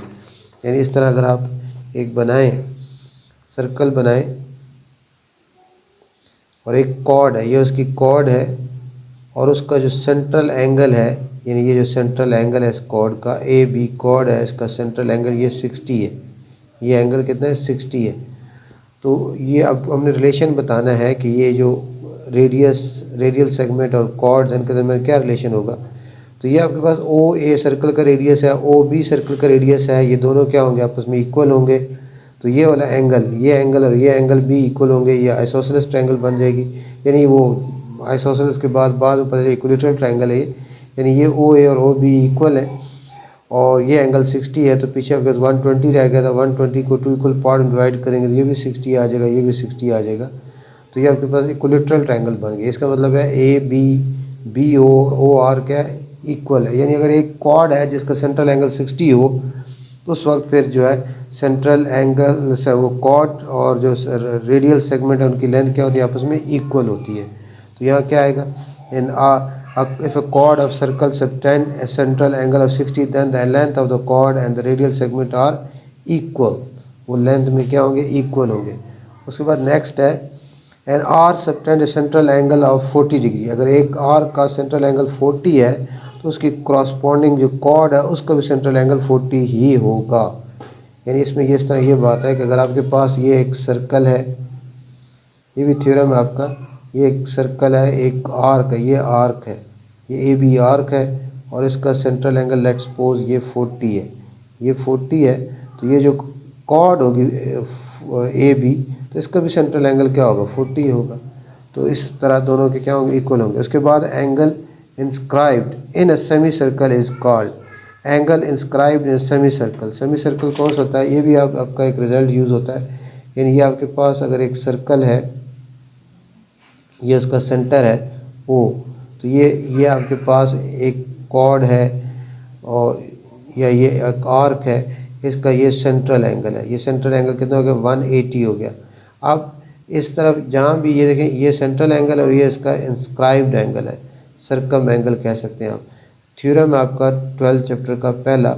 यानी इस तरह अगर आप एक बनाएं, सर्कल बनाएं और एक कॉर्ड है, ये उसकी कॉर्ड है और उसका जो सेंट्रल एंगल है, यानी ये जो सेंट्रल एंगल है इस कॉर्ड का, ए बी कॉर्ड है, इसका सेंट्रल एंगल ये 60 है। ये एंगल कितना है, 60 है। तो ये अब हमने रिलेशन बताना है कि ये जो रेडियल सेगमेंट और कॉर्ड्स इनके दरमियान क्या रिलेशन होगा। तो ये आपके पास ओ ए सर्कल का रेडियस है, ओ बी सर्कल का रेडियस है, ये दोनों क्या होंगे, आपस में इक्वल होंगे। तो ये वाला एंगल, ये एंगल और ये एंगल भी इक्वल होंगे, ये आइसोसेलेस ट्रायंगल बन जाएगी। यानी वो आइसोसेलेस के बाद पर इक्विलेटरल ट्रायंगल है ये, यानी ये ओ ए और ओ बी इक्वल है और ये एंगल 60 है। तो पीछे आपके 120 रह गया था, 120 को 2 इक्वल पार्ट में डिवाइड करेंगे तो ये भी 60 आ जाएगा, ये भी 60 आ जाएगा। तो ये आपके पास इक्विलेटरल ट्रायंगल बन गया। इसका मतलब है ए बी ओ आर क्या है, इक्वल है। यानी अगर एक कॉर्ड है जिसका सेंट्रल एंगल 60 हो तो उस वक्त फिर जो है सेंट्रल एंगल से वो कॉर्ड और जो रेडियल सेगमेंट है उनकी लेंथ क्या होती है, आपस में इक्वल होती है। तो यहाँ क्या आएगा, इन if a chord of circle subtend a central angle of 60, then the length of the chord and the radial segment are equal। वो लेंथ में क्या होंगे, इक्वल होंगे। उसके बाद नेक्स्ट है, an arc subtend a central angle of 40 degree. अगर एक आर का सेंट्रल एंगल 40 है तो उसकी क्रॉसपॉन्डिंग जो कॉर्ड है उसका भी सेंट्रल एंगल 40 ही होगा। यानी इसमें ये इस तरह ये बात है कि अगर आपके पास ये एक सर्कल है, ये भी थ्योरम है आपका, ये एक सर्कल है, एक आर्क है, ये आर्क है, ये ए बी आर्क है और इसका सेंट्रल एंगल लेट्स सपोज ये 40 है, ये 40 है। तो ये जो कॉर्ड होगी ए बी, तो इसका भी सेंट्रल एंगल क्या होगा, 40 होगा। तो इस तरह दोनों के क्या होंगे, इक्वल होंगे। उसके बाद angle inscribed in a semi circle is called, angle inscribed in semi circle. Semi circle कौन सा होता है, ये भी आपका एक रिजल्ट यूज़ होता है। यानी ये आपके पास अगर एक सर्कल है, ये उसका सेंटर है ओ, तो ये आपके पास एक कॉर्ड है और या ये एक आर्क है, इसका ये सेंट्रल एंगल है। ये सेंट्रल एंगल कितना हो गया, 180 हो गया। अब इस तरफ जहाँ भी ये देखें, ये सेंट्रल एंगल और ये इसका इंस्क्राइब्ड एंगल है, सर्कम एंगल कह सकते हैं आप। थ्योरम है आपका 12 चैप्टर का पहला,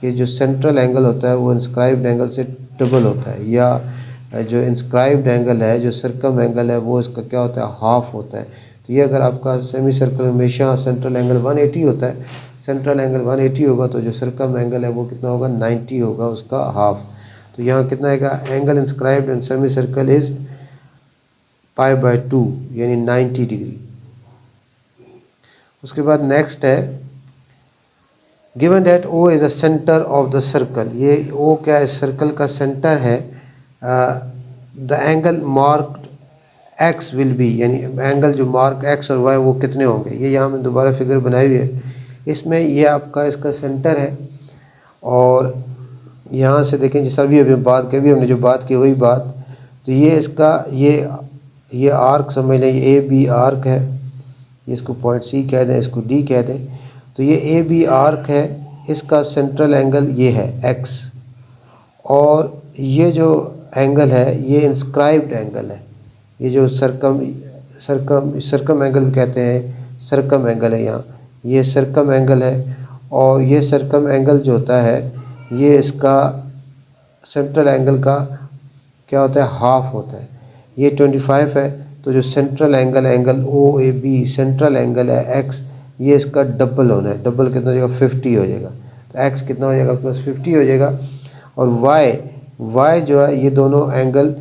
कि जो सेंट्रल एंगल होता है वो इंस्क्राइब्ड एंगल से डबल होता है, या जो इंस्क्राइब्ड एंगल है, जो सर्कम एंगल है, वो इसका क्या होता है, हाफ होता है। तो ये अगर आपका सेमी सर्कल में हमेशा सेंट्रल एंगल 180 होता है, सेंट्रल एंगल 180 होगा तो जो सर्कम एंगल है वो कितना होगा, 90 होगा, उसका हाफ। तो यहाँ कितना आएगा, angle inscribed in semicircle is π/2 यानी 90 डिग्री। उसके बाद नेक्स्ट है, given that O is a centre of the circle. ये ओ क्या है, सर्कल का सेंटर है। The angle marked x will be, यानी एंगल जो मार्क एक्स और वाई वो कितने होंगे। ये यहाँ में दोबारा फिगर बनाई हुई है, इसमें ये आपका इसका सेंटर है और यहाँ से देखें जैसा भी अभी बात की, हमने जो बात की वही बात। तो ये इसका ये आर्क समझ लें, ये ए बी आर्क है, इसको पॉइंट सी कह दें, इसको डी कह दें। तो ये ए बी आर्क है, इसका सेंट्रल एंगल ये है एक्स, और ये जो एंगल है ये इंस्क्राइब्ड एंगल है। ये जो सरकम एंगल भी कहते हैं, सरकम एंगल है यहाँ, ये सरकम एंगल है। और ये सरकम एंगल जो होता है ये इसका सेंट्रल एंगल का क्या होता है, हाफ होता है। ये 25 है, तो जो central angle O A B central angle है एक्स, ये इसका डबल होना है। डबल कितना हो जाएगा, 50 हो जाएगा। तो एक्स कितना हो जाएगा, प्लस 50 हो जाएगा। और वाई जो है ये दोनों angle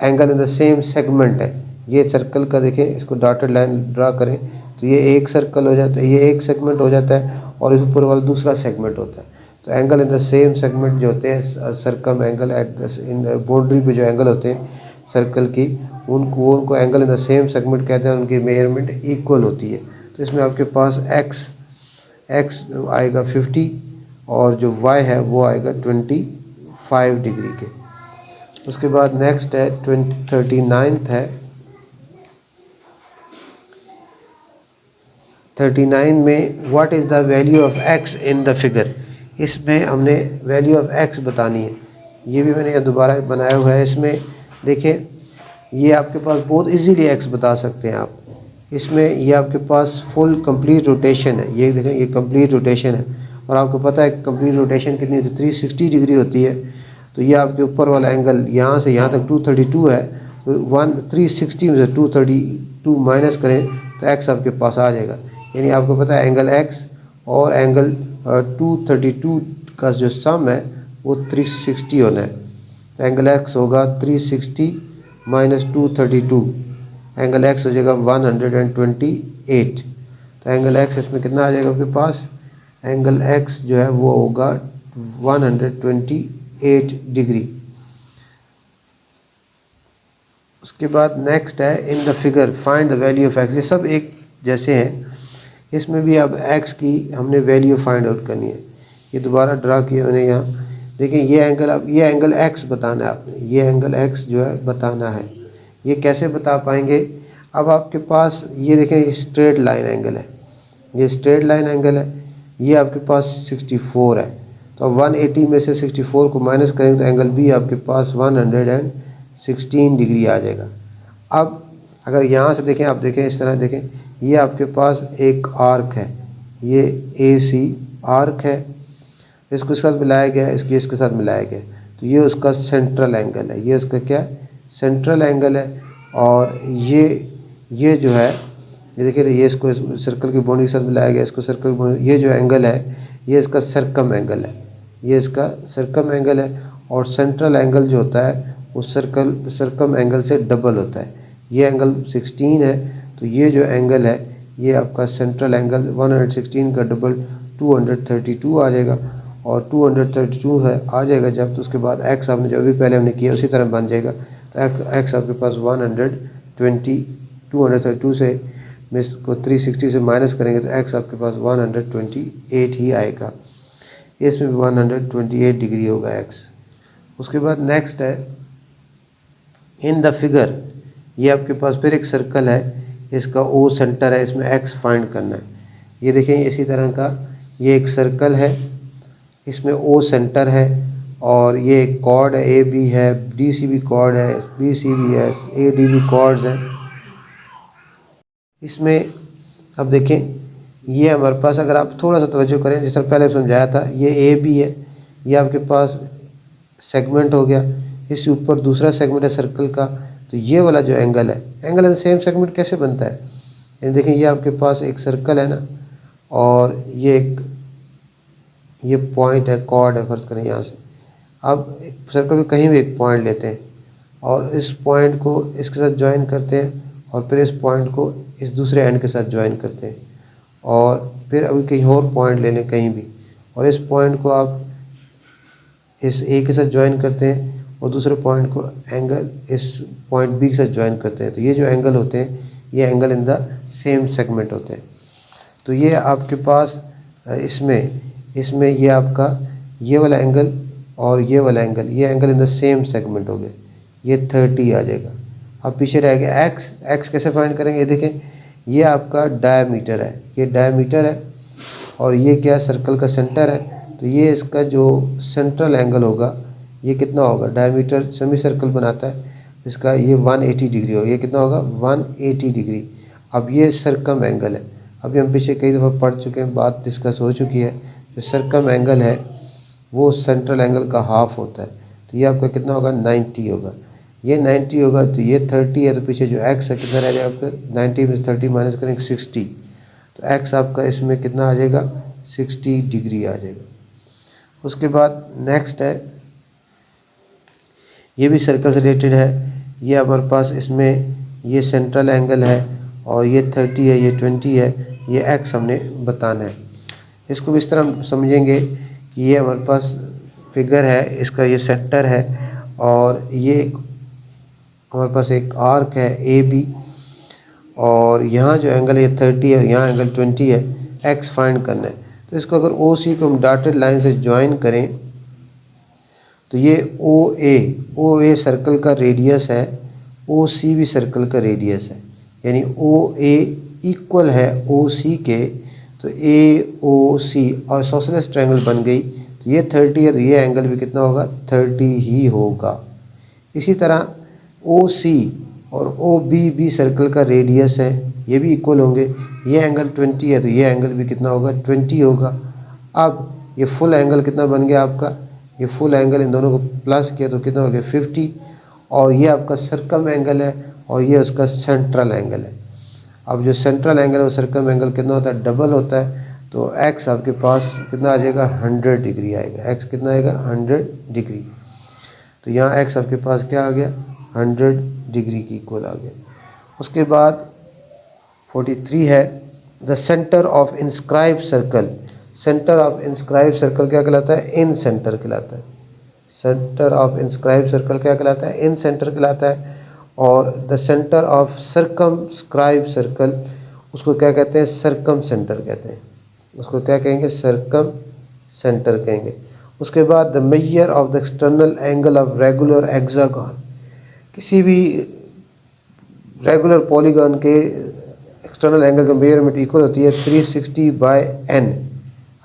in the same segment है। ये सर्कल का देखें, इसको डॉटेड लाइन ड्रा करें तो ये एक सर्कल हो जाता है, ये एक सेगमेंट हो जाता है और इस ऊपर वाला दूसरा सेगमेंट होता है। तो angle in the same segment जो होते हैं, सर्कम एंगल इन बाउंड्री पे जो एंगल होते हैं सर्कल की, उनको angle in the same segment कहते हैं। उनकी मेजरमेंट इक्वल होती है। तो इसमें आपके पास एक्स आएगा 50 और जो वाई है वो आएगा 25 डिग्री के। उसके बाद नेक्स्ट है 39th है। 39 में what is the value of x in the figure. इसमें हमने वैल्यू ऑफ एक्स बतानी है। ये भी मैंने दोबारा बनाया हुआ है। इसमें देखें, ये आपके पास बहुत इजीली एक्स बता सकते हैं आप। इसमें ये आपके पास फुल कंप्लीट रोटेशन है। ये देखें, ये कंप्लीट रोटेशन है और आपको पता है कंप्लीट रोटेशन कितनी होती है, 360 डिग्री होती है। तो ये आपके ऊपर वाला एंगल यहाँ से यहाँ तक 232 है। तो 360 में से 232 माइनस करें तो एक्स आपके पास आ जाएगा। यानी आपको पता है एंगल एक्स और एंगल 232 का जो सम है वो 360 होना है। तो एंगल एक्स होगा 360 माइनस 232, एंगल एक्स हो जाएगा 128। तो एंगल एक्स इसमें कितना आ जाएगा आपके पास, एंगल एक्स जो है वो होगा 128 डिग्री। उसके बाद नेक्स्ट है इन the figure find the value of x. ये सब एक जैसे हैं। इसमें भी अब एक्स की हमने वैल्यू फाइंड आउट करनी है। ये दोबारा ड्रा किया मैंने यहाँ। देखिए ये एंगल, अब ये एंगल एक्स बताना है आपने, ये एंगल एक्स जो है बताना है। ये कैसे बता पाएंगे, अब आपके पास ये देखें, ये स्ट्रेट लाइन एंगल है, ये स्ट्रेट लाइन एंगल है। ये आपके पास 64 है। तो 180 में से 64 को माइनस करेंगे तो एंगल बी आपके पास 116 डिग्री आ जाएगा। अब अगर यहाँ से देखें, आप देखें इस तरह देखें, ये आपके पास एक आर्क है, ये AC आर्क है, इसके साथ मिलाया गया है, इसके साथ मिलाया गया है। तो ये उसका सेंट्रल एंगल है, ये उसका क्या सेंट्रल एंगल है। और ये जो है, ये देखिए, ये इसको सर्कल की बाउंड्री के साथ मिलाया गया, इसको सर्कल की बाउंड्री, ये जो एंगल है ये इसका सर्कम एंगल है, ये इसका सर्कम एंगल है। और सेंट्रल एंगल जो होता है वो सर्कम एंगल से डबल होता है। ये एंगल 16 है, तो ये जो एंगल है ये आपका सेंट्रल एंगल 116 का डबल 232 आ जाएगा। और 232 है आ जाएगा जब, तो उसके बाद एक्स आपने जो भी पहले हमने किया उसी तरह बन जाएगा। तो एक्स आपके पास 232 से मिस को 360 से माइनस करेंगे तो एक्स आपके पास 128 ही आएगा। इसमें भी 128 डिग्री होगा एक्स। उसके बाद नेक्स्ट है इन द फिगर। ये आपके पास फिर एक सर्कल है, इसका ओ सेंटर है, इसमें एक्स फाइंड करना है। ये देखें, इसी तरह का ये एक सर्कल है, इसमें ओ सेंटर है और ये एक कॉर्ड है, ए बी है, DC भी कॉर्ड है, BC भी है, AD भी कॉर्ड्स हैं। इसमें अब देखें, ये हमारे पास, अगर आप थोड़ा सा तवज्जो करें, जिस तरह पहले समझाया था, ये AB है, ये आपके पास सेगमेंट हो गया, इसके ऊपर दूसरा सेगमेंट है सर्कल का। तो ये वाला जो एंगल है, एंगल इन सेम सेगमेंट कैसे बनता है, यानी देखें, ये आपके पास एक सर्कल है ना, और ये पॉइंट है, कॉर्ड है, फर्ज करें यहाँ से। अब सर्कल में कहीं भी एक पॉइंट लेते हैं और इस पॉइंट को इसके साथ ज्वाइन करते हैं और फिर इस पॉइंट को इस दूसरे एंड के साथ ज्वाइन करते हैं और फिर अभी कहीं और पॉइंट ले लें कहीं भी, और इस पॉइंट को आप इस A के साथ ज्वाइन करते हैं और दूसरे पॉइंट को एंगल इस पॉइंट B के साथ ज्वाइन करते हैं। तो ये जो एंगल होते हैं ये angle in the same segment होते हैं। तो ये आपके पास इसमें ये आपका ये वाला एंगल और ये वाला एंगल, ये angle in the same segment हो गए, ये 30 आ जाएगा। अब पीछे रह गया एक्स कैसे फाइंड करेंगे, ये देखें, ये आपका डायमीटर है, ये डायमीटर है और ये क्या सर्कल का सेंटर है। तो ये इसका जो सेंट्रल एंगल होगा ये कितना होगा, डायमीटर सेमी सर्कल बनाता है, इसका ये 180 डिग्री होगा, ये कितना होगा 180 डिग्री। अब ये सरकम एंगल है, अभी हम पीछे कई दफ़ा पढ़ चुके हैं, बात डिस्कस हो चुकी है। जो सरकम एंगल है वो सेंट्रल एंगल का हाफ होता है, तो ये आपका कितना होगा 90 होगा। ये 90 होगा तो ये 30 है, तो पीछे जो x है कितना रह जाएगा आपका 90 में 30 माइनस करेंगे 60, तो x आपका इसमें कितना आ जाएगा 60 डिग्री आ जाएगा। उसके बाद नेक्स्ट है, ये भी सर्कल से रिलेटेड है। ये हमारे पास इसमें ये सेंट्रल एंगल है और ये 30 है, ये 20 है, ये x हमने बताना है। इसको भी इस तरह समझेंगे कि ये हमारे पास फिगर है, इसका ये सेंटर है और ये हमारे पास एक आर्क है ए बी, और यहाँ जो एंगल है 30 है और यहाँ एंगल 20 है, x फाइंड करना है। तो इसको अगर ओ सी को हम डॉटेड लाइन से ज्वाइन करें तो ये ओ ए सर्कल का रेडियस है, ओ सी भी सर्कल का रेडियस है, यानी ओ ए इक्वल है ओ सी के, तो ए ओ सी और सोसलेस ट्रायंगल बन गई। तो ये 30 है तो ये एंगल भी कितना होगा 30 ही होगा। इसी तरह ओ सी और ओ बी भी सर्कल का रेडियस है, ये भी इक्वल होंगे। ये एंगल 20 है तो ये एंगल भी कितना होगा 20 होगा। अब ये फुल एंगल कितना बन गया आपका, ये फुल एंगल इन दोनों को प्लस किया तो कितना हो गया 50, और ये आपका सर्कम एंगल है और ये उसका सेंट्रल एंगल है। अब जो सेंट्रल एंगल और सर्कम एंगल कितना होता है डबल होता है, तो x आपके पास कितना आ जाएगा 100 डिग्री आएगा। x कितना आएगा 100 डिग्री, तो यहाँ x आपके पास क्या आ गया 100 डिग्री की इक्वल आ गया। उसके बाद 43 है, the centre of inscribe circle. Centre of inscribe circle क्या कहलाता है, इन सेंटर कहलाता है। सेंटर ऑफ इंस्क्राइब सर्कल क्या कहलाता है, इन सेंटर कहलाता है। और the centre of circumscribe circle, उसको क्या कहते हैं सर्कम सेंटर कहते हैं, उसको क्या कहेंगे सर्कम सेंटर कहेंगे। उसके बाद the measure of the external angle of regular hexagon, किसी भी रेगुलर पॉलीगन के एक्सटर्नल एंगल का मेजरमेंट इक्वल होती है 360/n।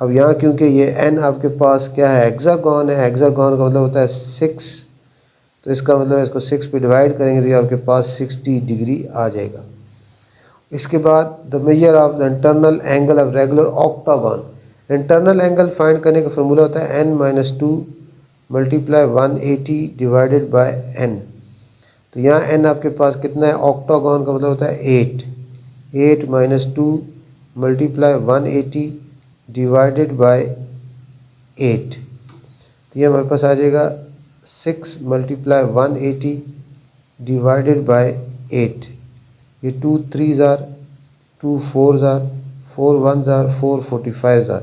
अब यहाँ क्योंकि ये n आपके पास क्या है हेक्सागन है, हेक्सागन का मतलब होता है 6, तो इसका मतलब इसको 6 पे डिवाइड करेंगे तो ये आपके पास 60 डिग्री आ जाएगा। इसके बाद the measure of the internal angle of regular octagon. Internal angle find करने का फॉर्मूला होता है n-2 × 180 डिवाइडेड बाय n। तो यहाँ n आपके पास कितना है, ऑक्टागन का मतलब होता है 8 - 2 × 180 डिवाइडेड बाय 8, तो ये हमारे पास आ जाएगा 6 × 180 डिवाइडेड बाय 8। ये 2 3s are 2 4s are 4 1s are 4 45s are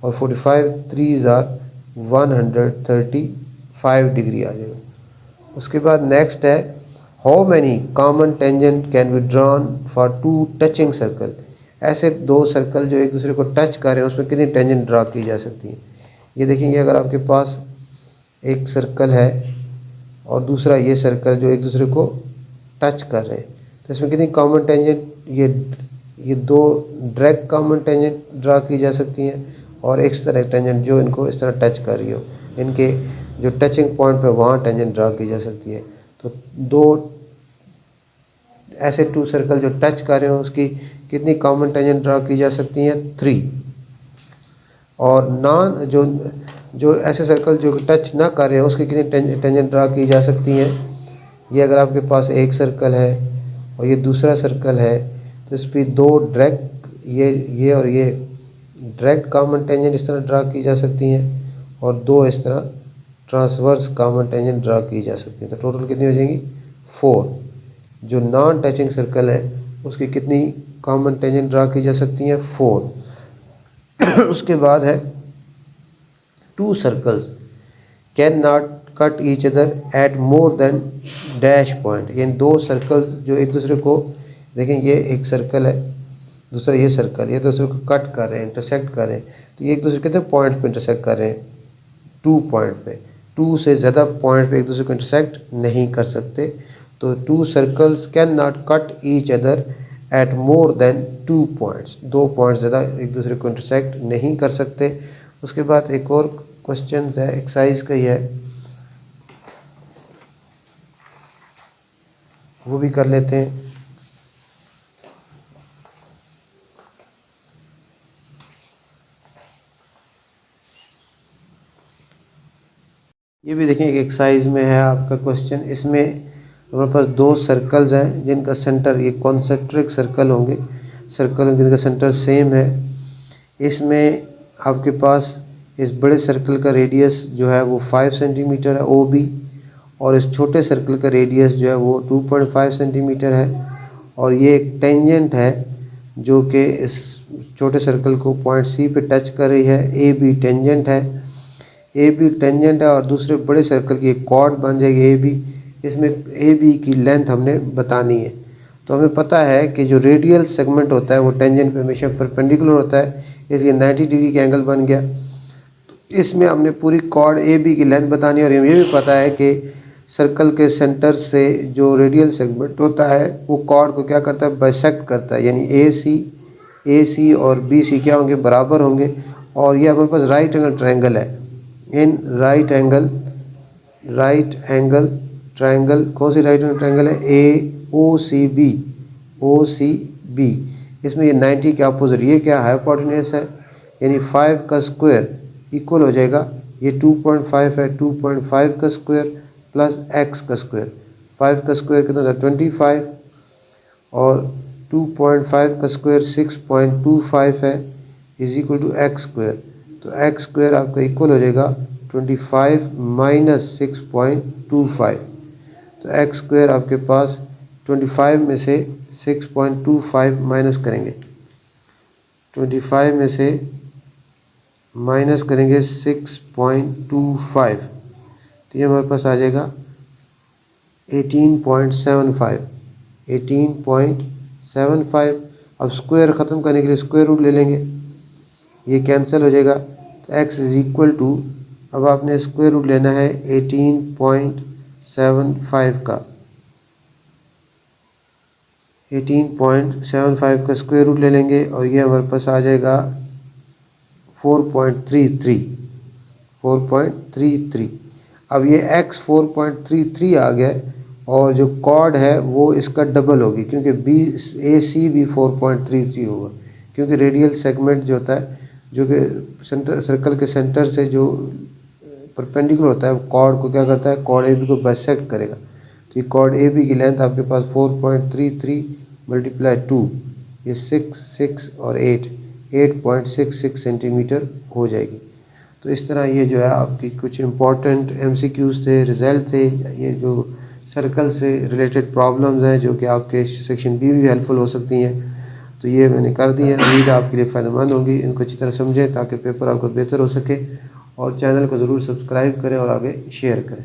और 45 3s आर 135 डिग्री आ जाएगा। उसके बाद नेक्स्ट है, how many common tangent can be drawn for 2 touching circle. ऐसे 2 सर्कल जो एक दूसरे को टच कर रहे हैं उसमें कितनी टेंजेंट ड्रा की जा सकती है। ये देखेंगे अगर आपके पास एक सर्कल है और दूसरा ये सर्कल जो एक दूसरे को टच कर रहे हैं, तो इसमें कितनी कॉमन टेंजेंट, ये 2 डायरेक्ट कॉमन टेंजेंट ड्रा की जा सकती हैं और एक तरह टेंजेंट जो इनको इस तरह टच कर रही हो, इनके जो टचिंग पॉइंट पे वहाँ टेंजेंट ड्रा की जा सकती है। तो 2 ऐसे 2 सर्कल जो टच कर रहे हो उसकी कितनी कॉमन टेंजेंट ड्रा की जा सकती हैं 3। और नॉन जो ऐसे सर्कल जो टच ना कर रहे हैं उसकी कितनी टेंजेंट ड्रा की जा सकती हैं। ये अगर आपके पास एक सर्कल है और ये दूसरा सर्कल है तो इस पर 2 डायरेक्ट ये और ये डायरेक्ट कॉमन टेंजेंट इस तरह ड्रा की जा सकती हैं और 2 इस तरह ट्रांसवर्स कॉमन टेंजेंट ड्रा की जा सकती है। तो टोटल कितनी हो जाएंगी 4। जो नॉन टचिंग सर्कल है उसकी कितनी कॉमन टेंजेंट ड्रा की जा सकती हैं 4। उसके बाद है 2 circles can not cut each other at more than dash point. यानी 2 सर्कल जो एक दूसरे को, देखें ये एक सर्कल है दूसरा ये सर्कल, ये दूसरे को कट कर रहे हैं इंटरसेक्ट कर रहे हैं, तो ये एक दूसरे कितने पॉइंट पे इंटरसेक्ट कर रहे हैं 2 पॉइंट पे। 2 से ज़्यादा पॉइंट पे एक दूसरे को इंटरसेक्ट नहीं कर सकते। तो 2 circles can not cut each other at more than 2 points. 2 points ज़्यादा एक दूसरे को इंटरसेक्ट नहीं कर सकते। उसके बाद एक और क्वेश्चन है एक्सरसाइज का ही है, वो भी कर लेते हैं। ये भी देखें एक एक्सरसाइज में है आपका क्वेश्चन। इसमें हमारे पास दो सर्कल्स हैं जिनका सेंटर, ये कॉन्सेंट्रिक सर्कल होंगे, सर्कल जिनका सेंटर सेम है। इसमें आपके पास इस बड़े सर्कल का रेडियस जो है वो 5 सेंटीमीटर है OB, और इस छोटे सर्कल का रेडियस जो है वो 2.5 सेंटीमीटर है। और ये एक टेंजेंट है जो कि इस छोटे सर्कल को पॉइंट C पे टच कर रही है। AB टेंजेंट है, AB टेंजेंट है, और दूसरे बड़े सर्कल की एक कॉर्ड बन जाएगी AB। इसमें AB की लेंथ हमने बतानी है। तो हमें पता है कि जो रेडियल सेगमेंट होता है वो टेंजेंट पे हमेशा परपेंडिकुलर होता है, इसलिए 90 डिग्री का एंगल बन गया। इसमें हमने पूरी कॉर्ड AB की लेंथ बतानी है, और ये भी पता है कि सर्कल के सेंटर से जो रेडियल सेगमेंट होता है वो कॉर्ड को क्या करता है, बाइसेक्ट करता है, यानी AC और BC क्या होंगे, बराबर होंगे। और ये हमारे पास राइट एंगल ट्रायंगल है। इन राइट एंगल ट्रायंगल, कौन सी राइट एंगल ट्रायंगल है, OCB। इसमें ये 90 के अपोजिट, ये क्या हाइपोटेन्यूस है, यानी 5 का स्क्वायर इक्वल हो जाएगा, ये 2.5 है, 2.5 का स्क्वायर प्लस x का स्क्वायर। 5 का स्क्वायर कितना था, 25, और 2.5 का स्क्वायर 6.25 है, is equal to x square. तो x स्क्वायर आपका इक्वल हो जाएगा 25 माइनस 6.25। तो x स्क्वायर आपके पास 25 में से 6.25 माइनस करेंगे, 25 में से माइनस करेंगे 6.25, तो ये हमारे पास आ जाएगा 18.75। अब स्क्वायर ख़त्म करने के लिए स्क्वायर रूट ले लेंगे, ये कैंसिल हो जाएगा। तो x इज इक्वल टू, अब आपने स्क्वायर रूट लेना है 18.75 का, 18.75 का स्क्वायर रूट ले लेंगे, और ये हमारे पास आ जाएगा 4.33। अब ये x 4.33 आ गया, और जो कॉर्ड है वो इसका डबल होगी, क्योंकि AC भी 4.33 होगा, क्योंकि रेडियल सेगमेंट जो होता है, जो कि सेंटर सर्कल के सेंटर से जो परपेंडिकुलर होता है, वो कॉर्ड को क्या करता है, कॉर्ड AB को बाइसेक्ट करेगा। तो ये कॉर्ड AB की लेंथ आपके पास 4.33 मल्टीप्लाई 2, ये 6 और 8.66 सेंटीमीटर हो जाएगी। तो इस तरह ये जो है आपकी कुछ इम्पोर्टेंट MCQs थे, रिजल्ट थे, ये जो सर्कल से रिलेटेड प्रॉब्लम्स हैं जो कि आपके सेक्शन B भी हेल्पफुल हो सकती हैं। तो ये मैंने कर दी है, उम्मीद आपके लिए फ़ायदेमंद होंगी। इनको अच्छी तरह समझें ताकि पेपर आपका बेहतर हो सके, और चैनल को ज़रूर सब्सक्राइब करें और आगे शेयर करें।